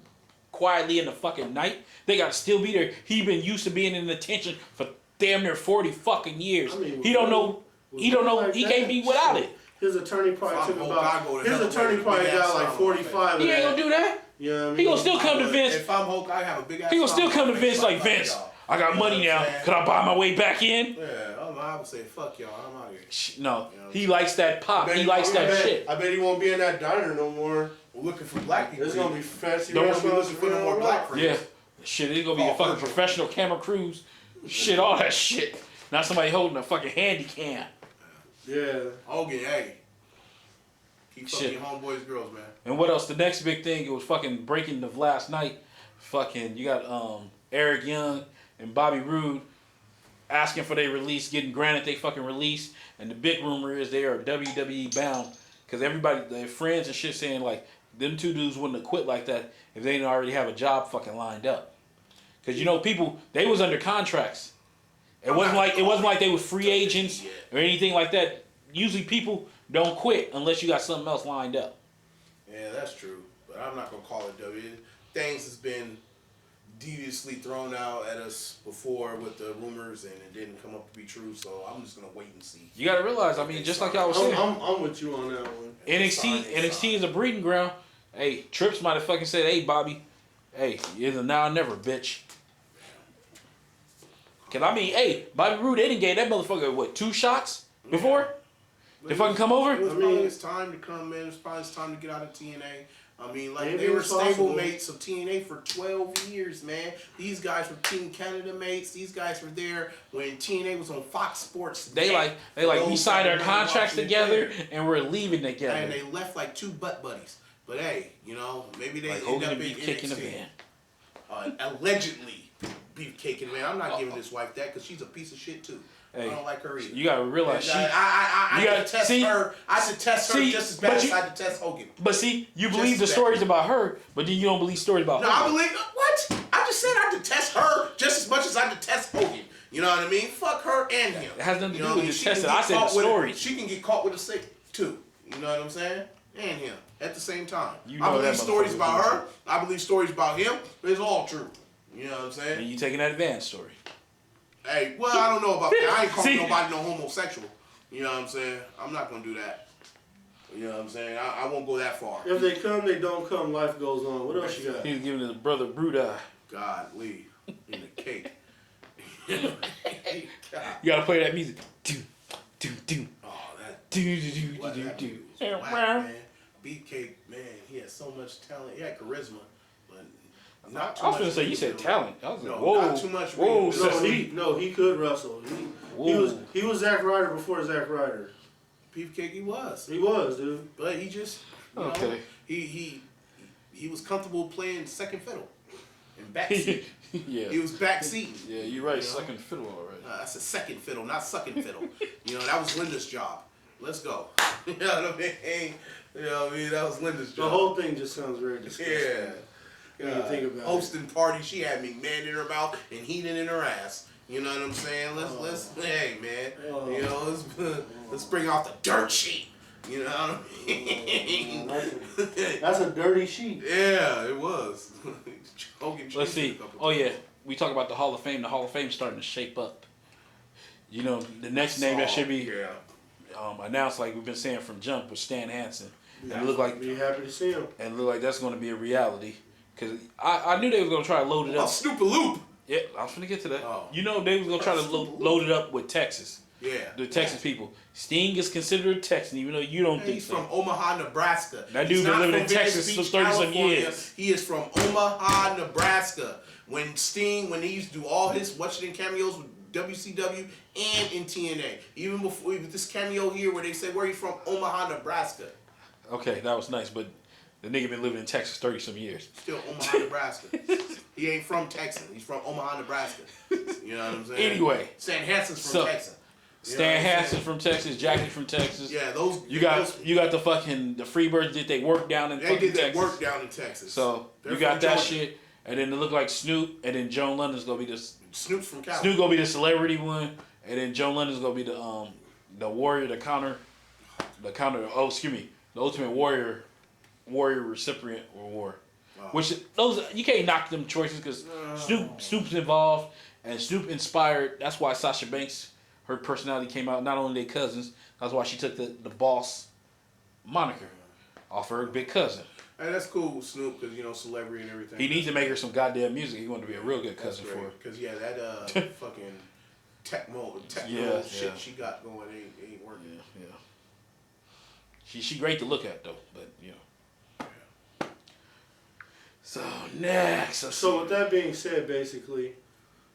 quietly in the fucking night. They gotta still be there. He been used to being in attention for damn near 40 fucking years. I mean, he don't know. He can't be without it. His attorney probably took about. His attorney probably got like 45. He ain't gonna do that. Yeah, you know what I mean? He gonna still come to Vince. If I'm Hulk, I have a big ass. He gonna still come to Vince like Vince. I got money now. Could I buy my way back in? Yeah, I would say fuck y'all. I'm out of here. No, he likes that pop. He likes that shit. I bet he won't be in that diner no more. We're looking for black people. There's gonna be fancy. Don't be looking for no more black friends. Yeah, shit. It's gonna be a fucking professional camera crews. Shit, all that shit. Not somebody holding a fucking handy cam. Yeah. Hogan, hey. Keep fucking your homeboys, girls, man. And what else? The next big thing, it was fucking breaking of last night. Fucking, you got Eric Young and Bobby Roode asking for their release, getting granted they fucking release. And the big rumor is they are WWE bound. Because everybody, their friends and shit saying like, them two dudes wouldn't have quit like that if they didn't already have a job fucking lined up. Because you know, people, they was under contracts. It wasn't like they were free agents or anything like that. Usually people don't quit unless you got something else lined up. Yeah, that's true. But I'm not gonna call it W. Things has been deviously thrown out at us before with the rumors, and it didn't come up to be true. So I'm just gonna wait and see. You gotta realize, I mean, just like y'all was saying, I'm with you on that one. NXT is a breeding ground. Hey, Trips might have fucking said, "Hey, Bobby, hey, it's a now or never, bitch." Cause I mean, hey, Bobby Roode, they didn't gave that motherfucker what 2 shots before? They fucking come over? It was probably his time to come in. It was probably his time to get out of TNA. I mean, like, they were stable mates of TNA for 12 years, man. These guys were Team Canada mates. These guys were there when TNA was on Fox Sports. They we signed our contracts together and we're leaving together. And they left like 2 butt buddies. But hey, you know, maybe they like end Hogan up beef cake in the van. Allegedly beefcake in the van. I'm not giving this wife that because she's a piece of shit too. Hey, I don't like her either. You gotta realize I detest her. I detest her just as bad as I detest Hogan. But see, you believe the stories about her, but then you don't believe stories about Hogan. I believe what? I just said I detest her just as much as I detest Hogan. You know what I mean? Fuck her and him. It has nothing to do with detesting. I said the stories. She can get caught with a sick too. You know what I'm saying? And him at the same time. You know I believe stories about her. I believe stories about him. It's all true. You know what I'm saying? And you taking that advance story. Hey, well, I don't know about that. I ain't calling nobody no homosexual. You know what I'm saying? I'm not going to do that. You know what I'm saying? I won't go that far. If they come, they don't come. Life goes on. What else you got? He's giving his brother Roode. God, Lee. In the cake. You got to play that music. Do. Oh, that. Do. Man. Beefcake, man, he had so much talent. He had charisma. Not too I was going to say, you said talent. I was like, whoa. Not too much. Whoa. He could wrestle. He was Zack Ryder before Zack Ryder. Beefcake, he was. He was, dude. But he just, you know, he was comfortable playing second fiddle and backseat. Yeah. He was backseat. Yeah, you're right. Second fiddle, all right. That's a second fiddle, not sucking fiddle. You know, that was Linda's job. Let's go. You know what I mean? You know what I mean? That was Linda's job. The whole thing just sounds very disgusting. Yeah. When you think about hosting party, she had McMahon in her mouth and heating in her ass. You know what I'm saying? Let's hey man, you know, let's bring off the dirt sheet. You know what I mean? That's a dirty sheet. Yeah, it was. Let's see. Oh yeah, we talk about the Hall of Fame. The Hall of Fame's starting to shape up. You know, the next name that should be announced, like we've been saying from jump, was Stan Hansen. And look like be happy to see him. And look like that's going to be a reality. Because I knew they was gonna try to load it up. Snoop a Loop. Yeah, I was gonna get to that. Oh. You know they was gonna try to load it up with Texas. Yeah. The Texas people. Sting is considered a Texan, even though you don't think he's so. from Omaha, Nebraska. That dude been living in Texas for 30-some years. He is from Omaha, Nebraska. When he used to do all his cameos with WCW and in TNA. Even before with this cameo here where they say where he's from, Omaha, Nebraska. Okay, that was nice, but the nigga been living in Texas 30-some years. Still Omaha, Nebraska. He ain't from Texas. He's from Omaha, Nebraska. You know what I'm saying? Anyway. Stan Hansen's from Texas. Stan Hansen from Texas, Jackie from Texas. Yeah, those. You got the fucking the Freebirds did they work down in fucking Texas. They did their work down in Texas. So you got that shit, and then it look like Snoop, and then Joan London's gonna be this. Snoop's from California. Snoop gonna be the celebrity one, and then Joan London's gonna be the warrior, the Ultimate Warrior recipient award. Wow. Which those you can't knock them choices because Snoop's involved and Snoop inspired. That's why Sasha Banks. Her personality came out. Not only they cousins, that's why she took the boss moniker off her big cousin. And that's cool with Snoop because celebrity and everything. He needs to make her some goddamn music. He wanted to be a real good cousin for her. Because that fucking techno shit she got going ain't working. Yeah. She great to look at though, but Yeah. So next. So with that being said, basically,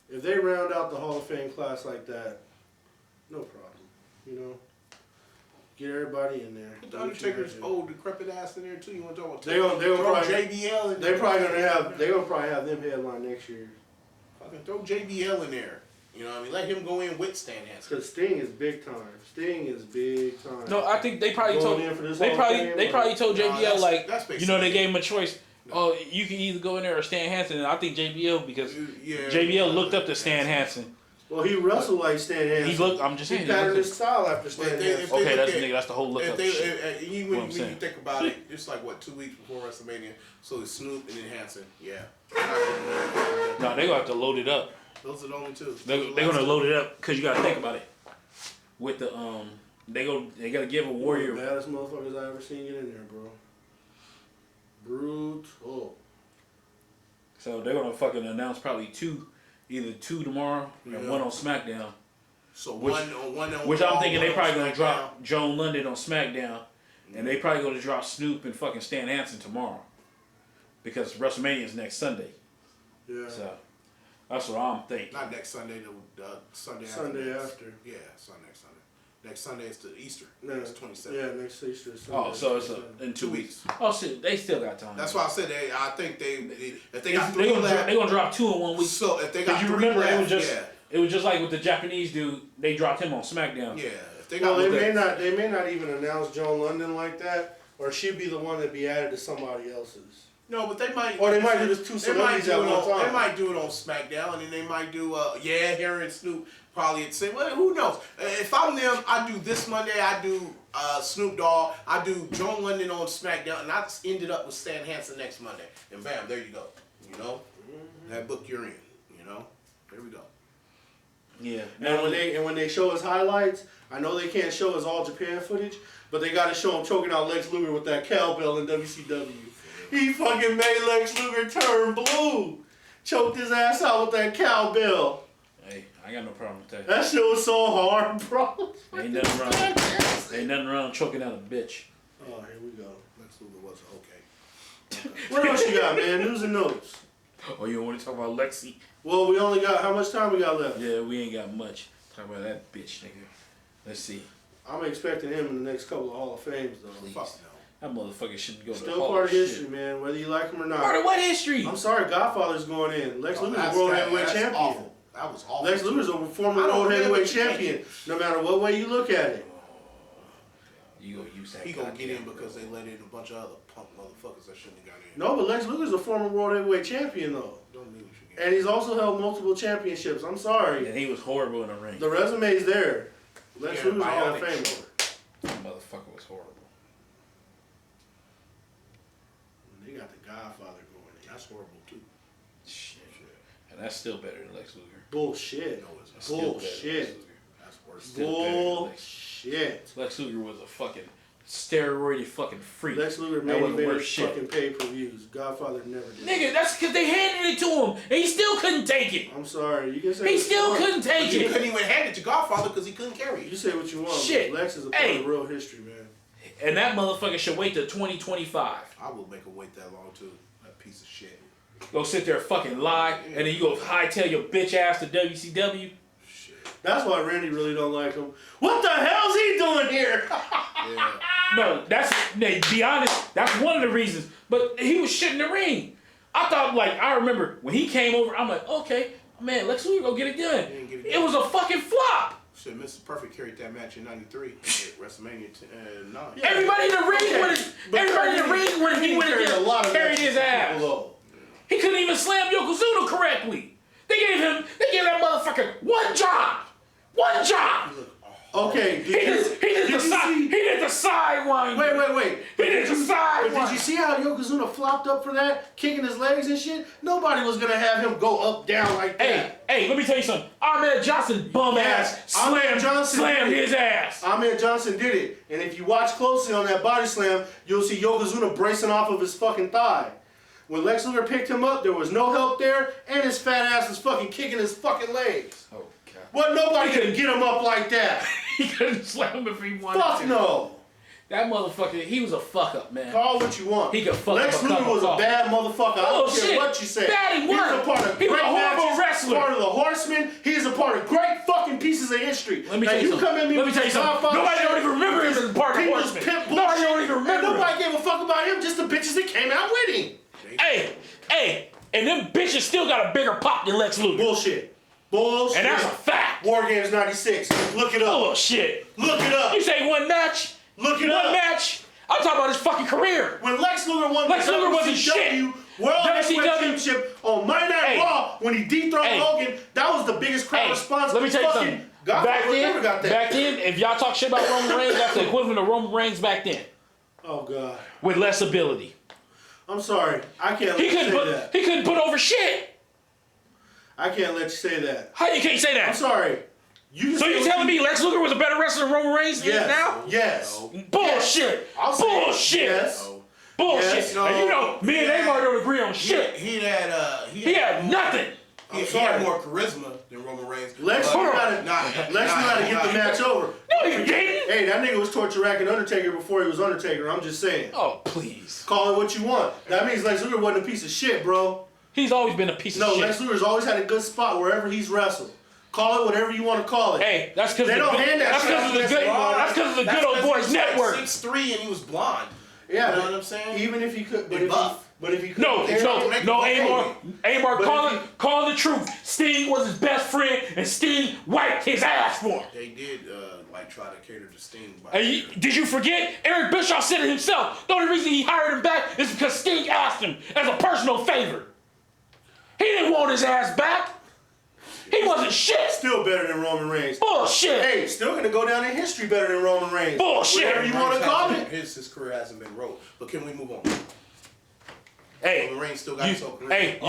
if they round out the Hall of Fame class like that. No problem, Get everybody in there. The Undertaker's old, decrepit ass in there too. You want to talk about? They gonna probably JBL. They're gonna probably have them headline next year. Fucking throw JBL in there. You know what I mean? Let him go in with Stan Hansen. Because Sting is big time. No, I think they probably told JBL they gave him a choice. No. Oh, you can either go in there or Stan Hansen, and I think JBL because JBL looked up to Stan Hansen. Well, he wrestled like Stan Hansen. I'm just saying. He patterned his style after Stan Hansen. Okay, that's the whole look up shit. When you think about it, it's like 2 weeks before WrestleMania. So it's Snoop and then Hansen. Yeah. No, they gonna have to load it up. Those are the only two. They're gonna load it up because you gotta think about it. With the they gotta give a warrior. One of the baddest motherfuckers I ever seen get in there, bro. Brutal. So they're gonna fucking announce probably either two tomorrow and one on SmackDown. So one on which I'm thinking they probably gonna drop Joan London on SmackDown, and they probably gonna drop Snoop and fucking Stan Hansen tomorrow, because WrestleMania is next Sunday. Yeah. So that's what I'm thinking. Not next Sunday, the Sunday after. Sunday after. Yeah, next Sunday. Next Sunday is the Easter. No, it's 27th. Yeah, next Easter is Sunday. Oh, so it's in 2 weeks. Oh shit, they still got time. That's why I said if they got they're gonna drop 2 in 1 week. So if they got you remember it was just like with the Japanese dude, they dropped him on SmackDown. Yeah. They may not even announce Joan London like that, or she'd be the one that be added to somebody else's. No, but they might. Or they might do this 2 celebrities at one time. They might do it on SmackDown, and then they might do Harry and Snoop probably at the same. Well, who knows? If I'm them, I do this Monday. I do Snoop Dogg. I do Joan London on SmackDown, and I just ended up with Stan Hansen next Monday, and bam, there you go. That book you're in. There we go. Yeah. And when they show his highlights, I know they can't show his All Japan footage, but they got to show him choking out Lex Luger with that cowbell in WCW. He fucking made Lex Luger turn blue. Choked his ass out with that cowbell. Hey, I got no problem with that. That shit was so hard, bro. Ain't nothing wrong choking out a bitch. Oh, here we go. Lex Luger was okay. What else you got, man? News and notes. Oh, you want to talk about Lexi? Well, we only got, how much time we got left? Yeah, we ain't got much. Talk about that bitch, nigga. Let's see. I'm expecting him in the next couple of Hall of Fames, though. Please. Fuck no. That motherfucker shouldn't go to the Hall. Still part of history, man, whether you like him or not. Part of what history? I'm sorry, Godfather's going in. Lex Luger's a world heavyweight champion. Awful. That was awful. Lex Luger's a former world heavyweight champion, no matter what way you look at it. You gonna use that? He gonna get in because they let in a bunch of other punk motherfuckers that shouldn't have got in. No, but Lex Luger's a former world heavyweight champion, though. Don't mean what you get. And he's also held multiple championships. I'm sorry. And he was horrible in the ring. The resume's there. Lex Luger's a Hall of Famer. That motherfucker was horrible. They got the Godfather going in. That's horrible too. Shit. And that's still better than Lex Luger. Bullshit. No, it's not. Bullshit. That's worse. Bullshit. Lex Luger was a fucking steroided fucking freak. Lex Luger made fucking pay-per-views. Godfather never did. Nigga, that's because they handed it to him, and he still couldn't take it. I'm sorry, you can say he still couldn't take it. He couldn't even hand it to Godfather because he couldn't carry it. You say what you want. Shit. Lex is a part of real history, man. And that motherfucker should wait till 2025. I will make him wait that long too. That piece of shit. Go sit there and fucking lie, and then you go hightail your bitch ass to WCW. Shit. That's why Randy really don't like him. What the hell's he doing here? Yeah. No, be honest, that's one of the reasons. But he was shit in the ring. I thought, I remember when he came over, I'm like, okay, man, Lex Luger go get it done. It was a fucking flop. Shit, Mr. Perfect carried that match in '93 at Wrestlemania 9. Yeah. Everybody in the ring when he went against carried his ass. He couldn't even slam Yokozuna correctly. They gave that motherfucker one job. One job. Okay, he did the sidewinder. Wait. He did the sidewinder. But did you see how Yokozuna flopped up for that, kicking his legs and shit? Nobody was gonna have him go up, down like that. Hey, let me tell you something. Ahmed Johnson ass slammed his ass. Ahmed Johnson did it, and if you watch closely on that body slam, you'll see Yokozuna bracing off of his fucking thigh. When Lex Luger picked him up, there was no help there, and his fat ass was fucking kicking his fucking legs. Oh, God. Well, nobody could get him up like that. He couldn't slam him if he wanted to. Fuck no. That motherfucker, he was a fuck up, man. Call what you want. He could fuck Lex up a Luger was a bad motherfucker. I don't care what you say. Bad He was a part of he was great a horrible matches, wrestler. Part of the Horsemen. He's a part of great fucking pieces of history. Let me tell you something. Nobody don't even remember him as a part of the Horsemen. Nobody don't even remember him. Nobody gave a fuck about him. Just the bitches that came out with him. Hey, and them bitches still got a bigger pop than Lex Luger. Bullshit. And that's a fact. War Games 96. Look it up. Bullshit. Look it up. You say one match? Look it up. One match? I'm talking about his fucking career. When Lex Luger won the WCW World Heavyweight Championship on Monday Night Raw, when he dethroned Hogan, that was the biggest crowd response. Let me tell you something. Back then, if y'all talk shit about Roman Reigns, that's the equivalent of Roman Reigns back then. Oh, God. With less ability. I'm sorry. I can't let you say that. He couldn't put over shit. I can't let you say that. How you can't say that? I'm sorry. You telling me Lex Luger was a better wrestler than Roman Reigns is now? Yes. Bullshit. Bullshit. Yes. Bullshit. Yes. And me and Neymar don't agree on shit. He had nothing. He had more charisma than Roman Reigns. Lex knew how to get the match over. No, you didn't. Hey, that nigga was torture racking Undertaker before he was Undertaker. I'm just saying. Oh, please. Call it what you want. That means Lex Luger wasn't a piece of shit, bro. He's always been a piece of shit. No, Lex Luger's always had a good spot wherever he's wrestled. Call it whatever you want to call it. Hey, that's because they don't hand that shit out. That's because of the Good Old Boys Network. 6'3" and he was blonde. Yeah, you know what I'm saying? Even if he could, but if he could, Amar, call the truth. Sting was his best friend, and Sting wiped his ass for him. They did try to cater to Sting. Did you forget? Eric Bischoff said it himself. The only reason he hired him back is because Sting asked him as a personal favor. He didn't want his ass back. He wasn't shit. Still better than Roman Reigns. Bullshit. Hey, still gonna go down in history better than Roman Reigns. Bullshit. Whatever you want to call it. His career hasn't been wrote. But can we move on? Hey, Roman Reigns still got his whole career. Hey,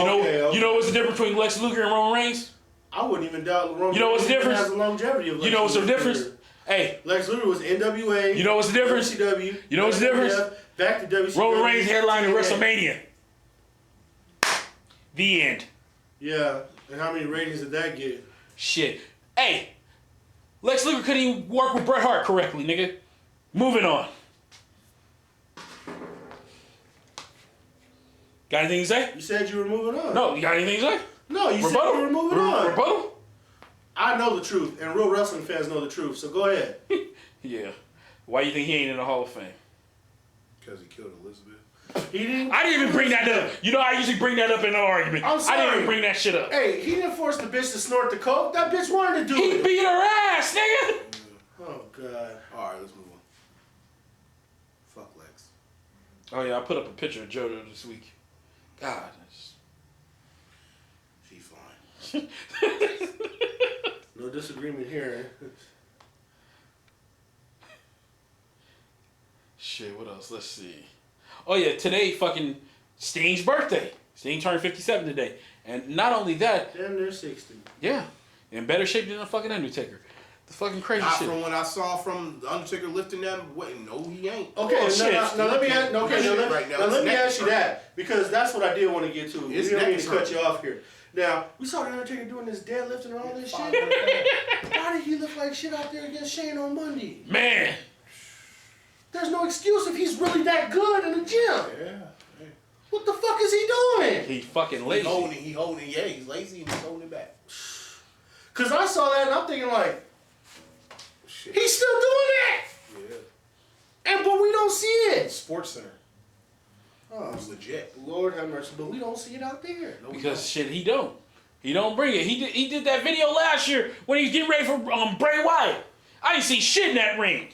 you know what's the difference between Lex Luger and Roman Reigns? I wouldn't even doubt Roman. You know what's the difference? Has the longevity of Lex you know what's the difference? Luger. Hey, Lex Luger was NWA. You know what's the difference? WCW. You know what's the difference? Back to WCW. Roman Reigns headlining WrestleMania. The end. Yeah, and how many ratings did that get? Shit. Hey, Lex Luger couldn't even work with Bret Hart correctly, nigga. Moving on. Got anything to say? You said you were moving on. No, you got anything to say? No, you said you were moving on. Rebuttal? I know the truth, and real wrestling fans know the truth, so go ahead. Yeah. Why you think he ain't in the Hall of Fame? Because he killed Elizabeth. He didn't. I didn't even bring that up. You know, I usually bring that up in an argument. I'm sorry. I didn't even bring that shit up. Hey, he didn't force the bitch to snort the coke. That bitch wanted to do it. He beat her ass, nigga. Oh, God. All right, let's move on. Fuck Lex. Oh, yeah, I put up a picture of JoJo this week. God. She's fine. No disagreement here. Shit, what else? Let's see. Oh, yeah, today fucking Sting's birthday. Sting turned 57 today. And not only that. Damn near 60. Yeah. In better shape than a fucking Undertaker. The fucking crazy Not shit. from what I saw from the Undertaker lifting them. Wait, no, he ain't. Okay, now let me ask you that, because that's what I did want to get to. It's we don't mean to cut you off here. Now, we saw the Undertaker doing this deadlifting and all this shit. Why did he look like shit out there against Shane on Monday? Man. There's no excuse if he's really that good in the gym. Yeah. What the fuck is he doing? He fucking lazy. He holding, yeah, he's lazy and he's holding it back. Because I saw that and I'm thinking like, Shit. he's still doing that. Yeah. But we don't see it. Sports Center. Oh, It's legit. Lord have mercy, but we don't see it out there. No, Because shit, he don't bring it. He did that video last year when he was getting ready for Bray Wyatt. I didn't see shit in that ring.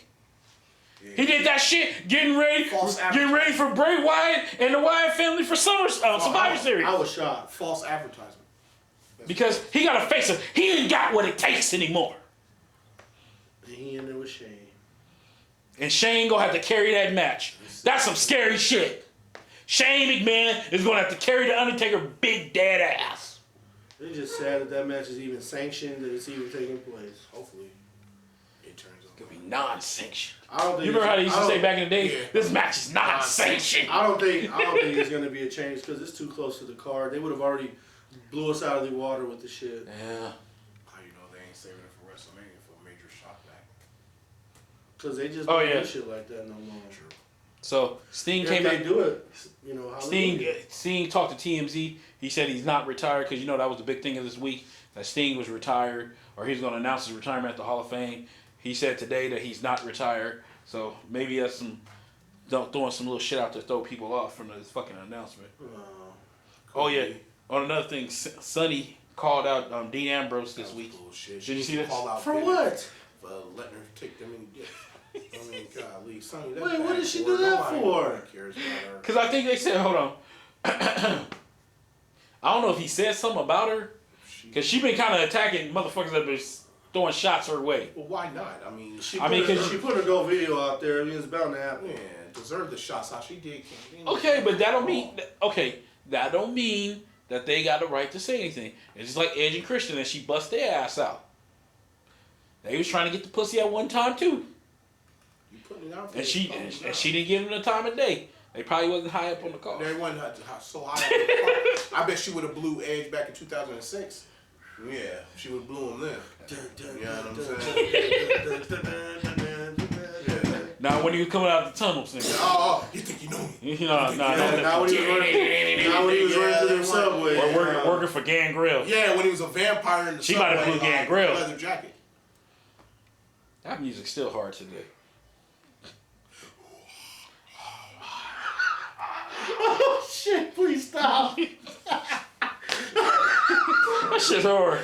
Yeah. He did that shit getting ready for Bray Wyatt and the Wyatt family for Survivor Series. I was shocked. False advertisement. Because he got to face it. He ain't got what it takes anymore. And he in there with Shane. And Shane gonna have to carry that match. That's some scary shit. Shane McMahon is gonna have to carry the Undertaker big dead ass. It's just sad that match is even sanctioned, that it's even taking place. Hopefully, it turns out. It's gonna be non-sanctioned. I don't think You remember how they used to say back in the day, Yeah. this match is non-sanctioned. I don't think it's gonna be a change because it's too close to the card. They would have already blew us out of the water with the shit. Yeah. How you know they ain't saving it for WrestleMania for a major shock back? Because they just don't do shit like that no more. True. So Sting If came they out. do it, you know, Sting talked to TMZ. He said he's not retired because that was the big thing of this week, that Sting was retired or he's going to announce his retirement at the Hall of Fame. He said today that he's not retired. So maybe that's throwing some little shit out to throw people off from this fucking announcement. Oh yeah. On another thing, Sonny called out Dean Ambrose this week. Bullshit. Did you see this? For what? For letting her take them in the gift. I mean, golly, Sonny. Wait, what did she do that for? Cares about her. Because I think they said, hold on. I don't know if he said something about her. Because she been kind of attacking motherfuckers that been throwing shots her way. Well, why not? I mean, she put a go video out there. I mean, it's bound to happen. Yeah, deserved the shots how she did. Okay, but that don't mean that they got the right to say anything. It's just like Edge and Christian, and she bust their ass out. They was trying to get the pussy at one time too. You putting it out And she didn't give them the time of day. They probably wasn't high up on the call. They wasn't so high up on the car. I bet she would have blew Edge back in 2006. Yeah, she would have blew him then. You know what I'm saying? Now when he was coming out the tunnel, saying, Oh, you think you know me? Now when he was running through the subway. Or working for Gangrel. Yeah, when he was a vampire in the She subway. might have blew Gangrel. Leather jacket. That music's still hard today. Oh shit! Please stop. That shit's hard.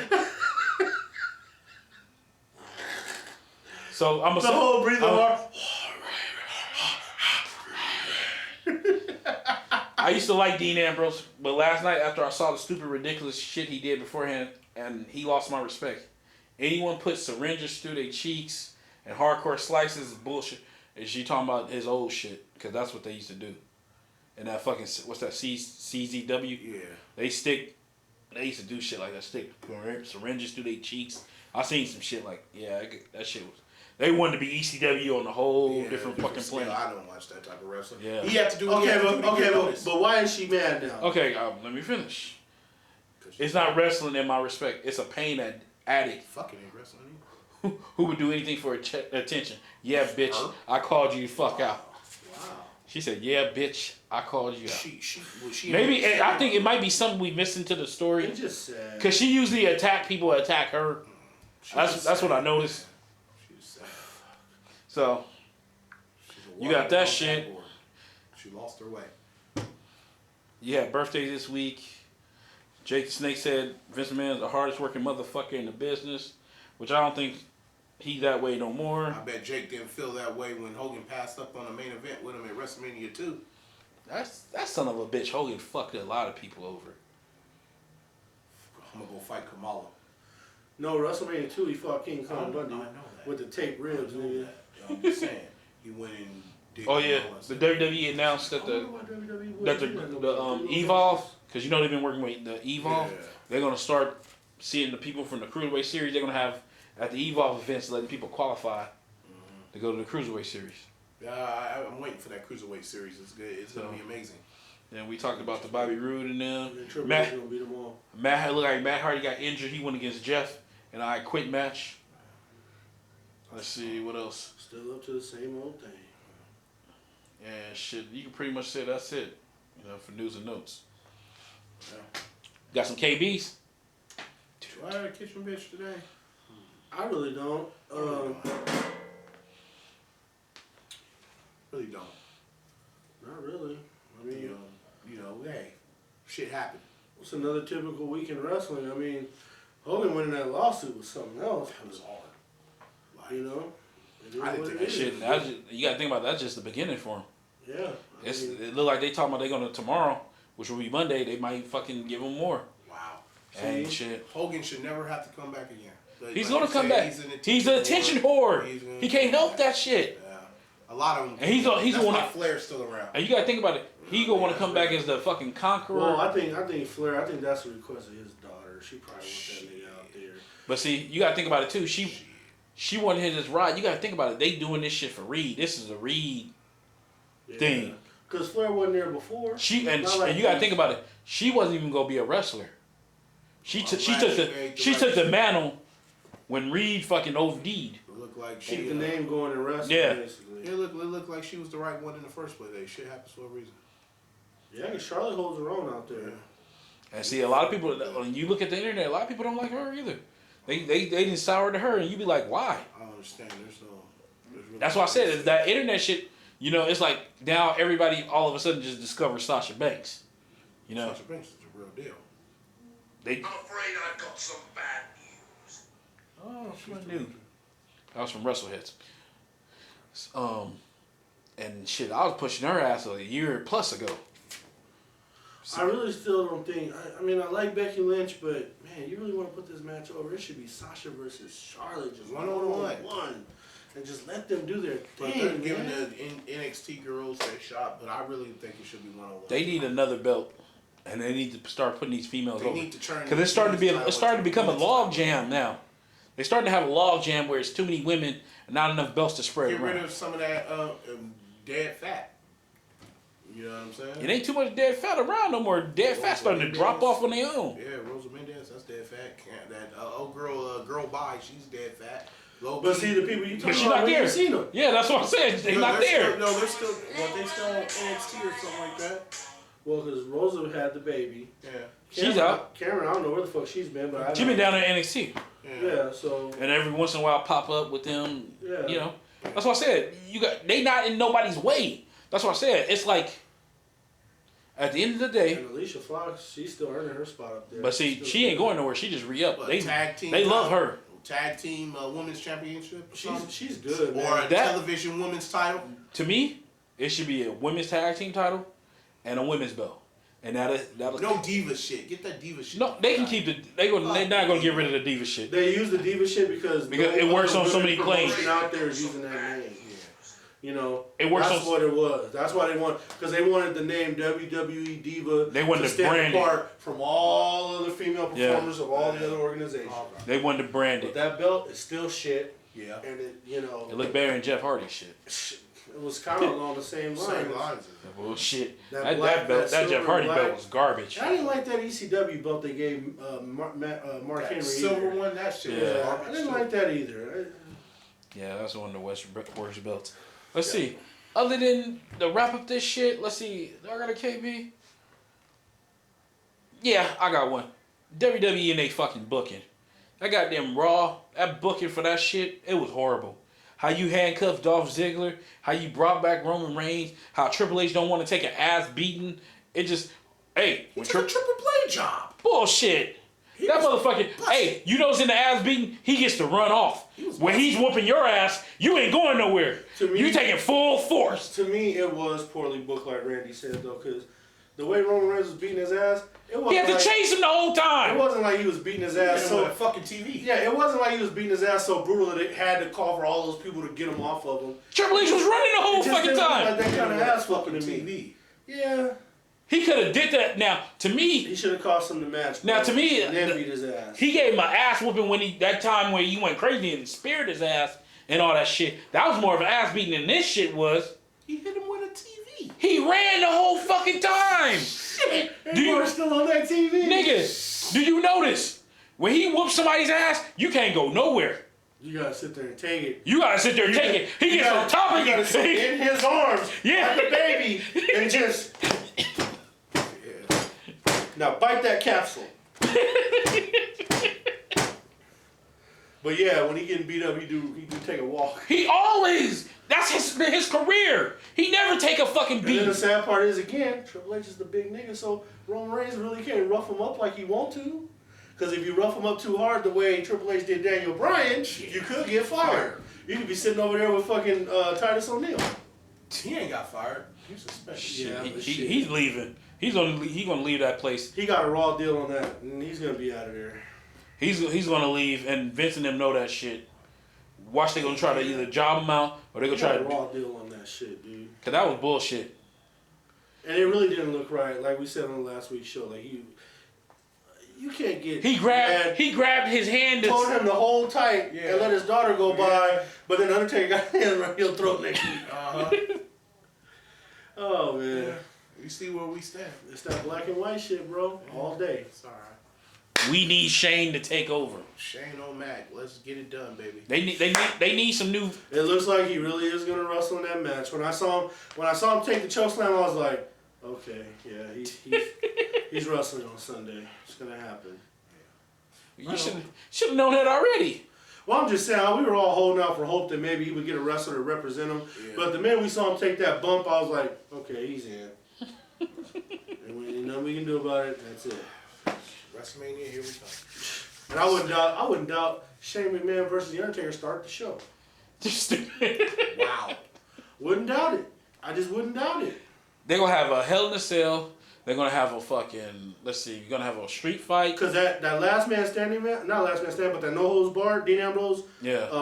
So I'm The whole breathing hard. I used to like Dean Ambrose, but last night after I saw the stupid, ridiculous shit he did beforehand, and he lost my respect. Anyone put syringes through their cheeks and hardcore slices is bullshit. And she talking about his old shit, because that's what they used to do. And that fucking, what's that, CZW? Yeah. They used to do shit like that, stick syringes through their cheeks. I seen some shit like, that shit was, they wanted to be ECW on a whole different fucking planet. I don't watch that type of wrestling. Yeah. He had to do But why is she mad now? Okay, let me finish. It's not wrestling in my respect. It's a pain addict Fucking ain't wrestling who would do anything for attention. Yeah, bitch, I called you the fuck out. Wow. She said, yeah, bitch, I called you out. She Maybe, I think it might be something we missed into the story. It's just sad. Because she usually attack people that attack her. That's what I noticed. She's sad. So, you got that shit. She lost her way. You had birthdays this week. Jake the Snake said Vince McMahon is the hardest working motherfucker in the business, which I don't think he's that way no more. I bet Jake didn't feel that way when Hogan passed up on the main event with him at WrestleMania 2. That son of a bitch Hogan fucked a lot of people over. I'm gonna go fight Kamala. No, WrestleMania 2, he fought King Kong Bundy I know that. with the tape ribs. Nigga. I'm just saying. He went and did. Oh yeah, the WWE announced that the Evolve, because they've been working with the Evolve. Yeah. They're gonna start seeing the people from the Cruiserweight series. They're gonna have at the Evolve events, letting people qualify to go to the Cruiserweight Series. I'm waiting for that Cruiserweight Series. It's good. It's going to be amazing. Then we talked about the Bobby Roode and them. And Matt gonna beat them all. Matt looked like Matt Hardy got injured. He went against Jeff in an I Quit match. Let's see what else. Still up to the same old thing. And shit, you can pretty much say that's it. You know, for news and notes. Yeah. Got some KBs. Do I have a kitchen bitch today? I really don't. Really don't. Not really. I mean, hey, shit happened. It's another typical week in wrestling. I mean, Hogan winning that lawsuit was something else. That was hard. You know? I didn't think that shit. You gotta think about that's just the beginning for him. Yeah. It look like they talking about they gonna tomorrow, which will be Monday. They might fucking give him more. Wow. And shit. Hogan should never have to come back again. He's gonna come back. He's an attention whore. He can't help that shit. Yeah. A lot of them. And he's that's gonna. why Flair's still around. And you gotta think about it. He gonna want to come back as the fucking conqueror. Well, I think Flair. I think that's a request of his daughter. She probably wants that nigga out there. But see, you gotta think about it too. She wanted him this ride. You gotta think about it. They doing this shit for Reed. This is a Reed thing. Because Flair wasn't there before. And you gotta think about it. She wasn't even gonna be a wrestler. She took the mantle when Reed fucking OD'd. Looked like keep the name going in wrestling. Yeah. Basically. It looked like she was the right one in the first place. Hey, shit happens for a reason. Yeah, because Charlotte holds her own out there. Yeah. And see, a lot of people, when you look at the internet, a lot of people don't like her either. They didn't sour to her, and you be like, why? I don't understand. There's really That's why I said is that internet shit. You know, it's like now everybody all of a sudden just discovers Sasha Banks. You know, Sasha Banks is a real deal. I'm afraid I've got some bad news. Oh, what new? That was from Wrestleheads. And shit, I was pushing her ass a year plus ago. I really still don't think. I mean, I like Becky Lynch, but man, you really want to put this match over? It should be Sasha versus Charlotte, just one-on-one, and just let them do their But thing. they're giving the NXT girls their shot, but I really think it should be one-on-one. They need another belt, and they need to start putting these females over. They need to turn because it's starting to become a log jam now. They're starting to have a log jam where it's too many women and not enough belts to spread Get around. rid of some of that dead fat. You know what I'm saying? It ain't too much dead fat around no more. Dead fat starting to drop off on their own. Yeah, Rosa Mendez, that's dead fat. That old girl by, she's dead fat. But see, the people you talking but she's about, not there. seen them. Yeah, that's what I'm saying. They're not there. They're still on NXT or something like that. Well, because Rosa had the baby. Yeah. She's out. Cameron, I don't know where the fuck she's been, but She's been down in NXT. Yeah, so. And every once in a while pop up with them. Yeah. You know, that's what I said. They not in nobody's way. That's what I said. It's like at the end of the day. And Alicia Fox, she's still earning her spot up there. But see, she ain't going nowhere. She just re-up. Tag team. They love her. Tag team women's championship. She's good. Or a television women's title. To me, it should be a women's tag team title and a women's belt. And that'll no diva shit. Get that diva shit. No, they can keep they're not gonna get rid of the diva shit. They use the diva shit because it works on so many planes. Out there is using that name. You know, it works. That's what it was. That's why they want, because they wanted the name WWE Diva. They wanted to stand apart from all other female performers of all the other organizations. They wanted to brand it. But that belt is still shit. Yeah. And it looked better than Jeff Hardy shit. It was kind of along the same lines. Bullshit. That Jeff Hardy belt was garbage. I didn't like that ECW belt they gave Mark Henry. Silver one, that shit. Yeah, I didn't like that either. Yeah, that's one of the worst belts. Let's see. Other than the wrap up this shit, let's see. Do I got a KB? Yeah, I got one. WWE and they fucking booking. That goddamn Raw, that booking for that shit, it was horrible. How you handcuffed Dolph Ziggler, how you brought back Roman Reigns, how Triple H don't want to take an ass beating. It just, hey. He took a triple play job. Bullshit. That motherfucker, hey, you know what's in the ass beating? He gets to run off. When he's whooping your ass, you ain't going nowhere. You taking full force. To me, it was poorly booked, like Randy said, though, because the way Roman Reigns was beating his ass, it wasn't. He had to chase him the whole time. It wasn't like he was beating his ass so fucking TV. Yeah, it wasn't like he was beating his ass so brutal that it had to call for all those people to get him off of him. Triple H was running the whole fucking time. Like that kind of ass fucking to me. Yeah. He could have did that. Now, to me, he should have cost him the match. Now, bro, to me, and then beat his ass. He gave him an ass whooping when that time where he went crazy and speared his ass and all that shit. That was more of an ass beating than this shit was. He hit him with a TV. He ran the whole fucking time. Shit, you were still on that TV, nigga. Do you notice when he whoops somebody's ass, you can't go nowhere. You gotta sit there and take it. You gotta sit there and take it. He gets on top of you. You gotta sit in his arms, yeah, like a baby, and just. Now bite that capsule. But yeah, when he getting beat up, he do take a walk. He always. That's his career. He never take a fucking beat. And then the sad part is, again, Triple H is the big nigga, so Roman Reigns really can't rough him up like he want to. Because if you rough him up too hard the way Triple H did Daniel Bryan, you could get fired. You could be sitting over there with fucking Titus O'Neil. He ain't got fired. He's suspended. Yeah, he's leaving. He's gonna leave that place. He got a raw deal on that, and he's gonna be out of there. He's gonna leave, and Vince and them know that shit. Watch, they gonna try to either job him out or they gonna try to raw deal on that shit, dude. Cause that was bullshit. And it really didn't look right, like we said on the last week's show. Like you can't get. He grabbed his hand. Told him to hold tight and let his daughter go by, but then Undertaker got his hand right heel throat next week. Oh man. Yeah. We see where we stand. It's that black and white shit, bro. All day. It's alright. We need Shane to take over. Shane O'Mac, let's get it done, baby. They need some new. It looks like he really is gonna wrestle in that match. When I saw him take the chokeslam, I was like, okay, yeah, he's wrestling on Sunday. It's gonna happen. You should have known that already. Well, I'm just saying, we were all holding out for hope that maybe he would get a wrestler to represent him. Yeah. But the minute we saw him take that bump, I was like, okay, he's in. And nothing we can do about it. That's it. WrestleMania, here we come. And I wouldn't doubt Shane McMahon versus The Undertaker start the show. Wow. Wouldn't doubt it. I just wouldn't doubt it. They're gonna have a Hell in a Cell. They're gonna have a fucking. Let's see. You're gonna have a street fight. Cause that last man standing match, not last man standing, but that no holds barred, Dean Ambrose,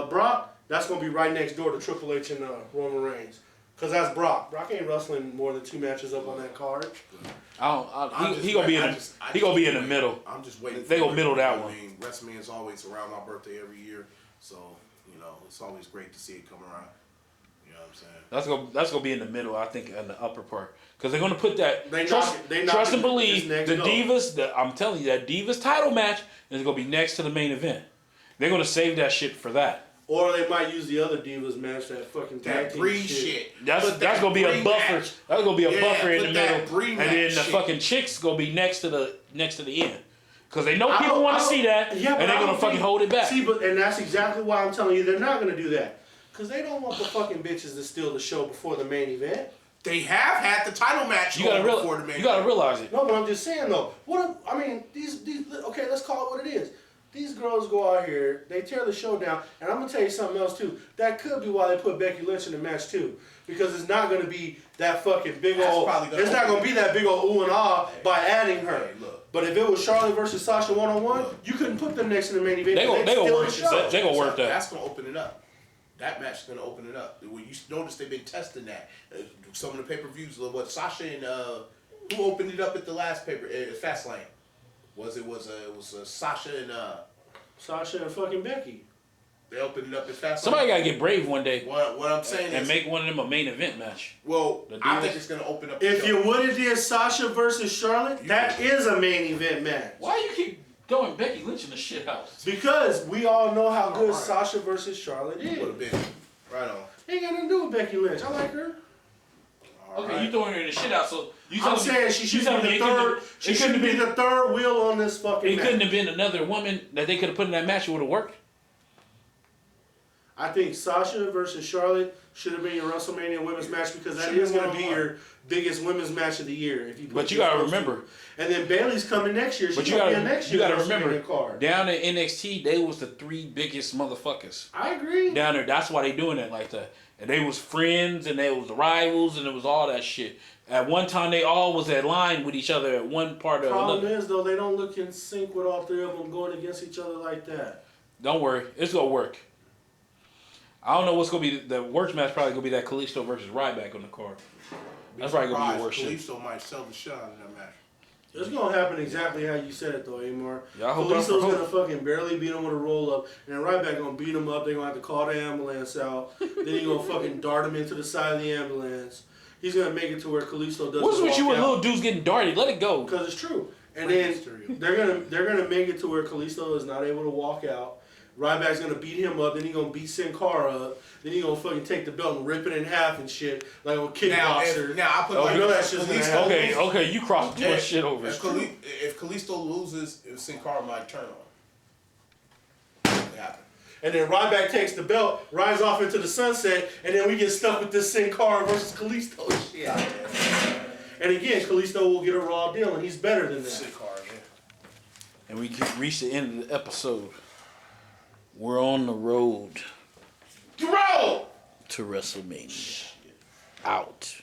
Brock. That's gonna be right next door to Triple H and Roman Reigns. Cause that's Brock. Brock ain't wrestling more than 2 matches up on that card. He gonna be in the middle. I'm just waiting. They gonna middle that one. I mean, WrestleMania is always around my birthday every year, so it's always great to see it come around. You know what I'm saying? That's gonna be in the middle. I think in the upper part, because they're gonna put that. They trust and believe the Divas. I'm telling you, that Divas title match is gonna be next to the main event. They're gonna save that shit for that. Or they might use the other Divas match, that fucking tag team shit. That's gonna be a buffer. That's gonna be a buffer in the middle, and then the shit. fucking chicks gonna be next to the end, because they know people want to see that, and they're gonna fucking hold it back. See, and that's exactly why I'm telling you they're not gonna do that, because they don't want the fucking bitches to steal the show before the main event. They have had the title match before the main event. You gotta realize it. No, but I'm just saying though. These okay, let's call it what it is. These girls go out here, they tear the show down, and I'm gonna tell you something else too. That could be why they put Becky Lynch in the match too, because it's not gonna be that fucking big old. It's not gonna be that big old ooh and ah by adding her. Hey, look. But if it was Charlotte versus Sasha 1-on-1, you couldn't put them next in the main event. They gonna work. They gonna work that. That's gonna open it up. That match is gonna open it up. When you notice they've been testing that. Some of the pay-per-views, what Sasha and who opened it up at the last Fastlane? It was Sasha and Sasha and fucking Becky. They opened it up at Fastlane. Somebody gotta get brave one day. What I'm saying and is, make one of them a main event match. Well, I think it's gonna open up. If you would have did Sasha versus Charlotte, that is a main event match. Why you keep throwing Becky Lynch in the shit house? Because we all know how good Sasha versus Charlotte is. Would have been right on. Ain't got nothing to do with Becky Lynch. I like her. Okay, you throwing her in the shit house, so I'm saying she should be the third. She shouldn't be the third wheel on this fucking match. It couldn't have been another woman that they could have put in that match. It would have worked. I think Sasha versus Charlotte should have been your WrestleMania women's match, because that is going to be your biggest women's match of the year. But you got to remember. And then Bayley's coming next year. But you got to remember, down in NXT, they was the 3 biggest motherfuckers. I agree. Down there, that's why they doing it like that. And they was friends, and they was rivals, and it was all that shit. At one time, they all was at line with each other at one part or another. Problem is, though, they don't look in sync with all 3 of them going against each other like that. Don't worry. It's going to work. I don't know what's going to be. The worst match probably going to be that Kalisto versus Ryback on the card. That's probably gonna be worse. Kalisto might sell the shit out of that match. It's gonna happen exactly how you said it though, Amar. Yeah, I hope Kalisto's gonna fucking barely beat him with a roll up, and then Ryback gonna beat him up. They're gonna have to call the ambulance out. Then he's gonna fucking dart him into the side of the ambulance. He's gonna make it to where Kalisto doesn't. What's with you with little dudes getting darted? Let it go. Because it's true. And then they're gonna make it to where Kalisto is not able to walk out. Ryback's gonna beat him up, then he's gonna beat Sin Cara up, then he's gonna fucking take the belt and rip it in half and shit, like a kickboxer. Now I put you know that shit's gonna happen. Okay, you crossed too much shit over. If Kalisto loses, Sin Cara might turn on. It happened. And then Ryback takes the belt, rides off into the sunset, and then we get stuck with this Sin Cara versus Kalisto shit. And again, Kalisto will get a raw deal, and he's better than that. Sin Cara, yeah. And we reached the end of the episode. We're on the road to WrestleMania. Out.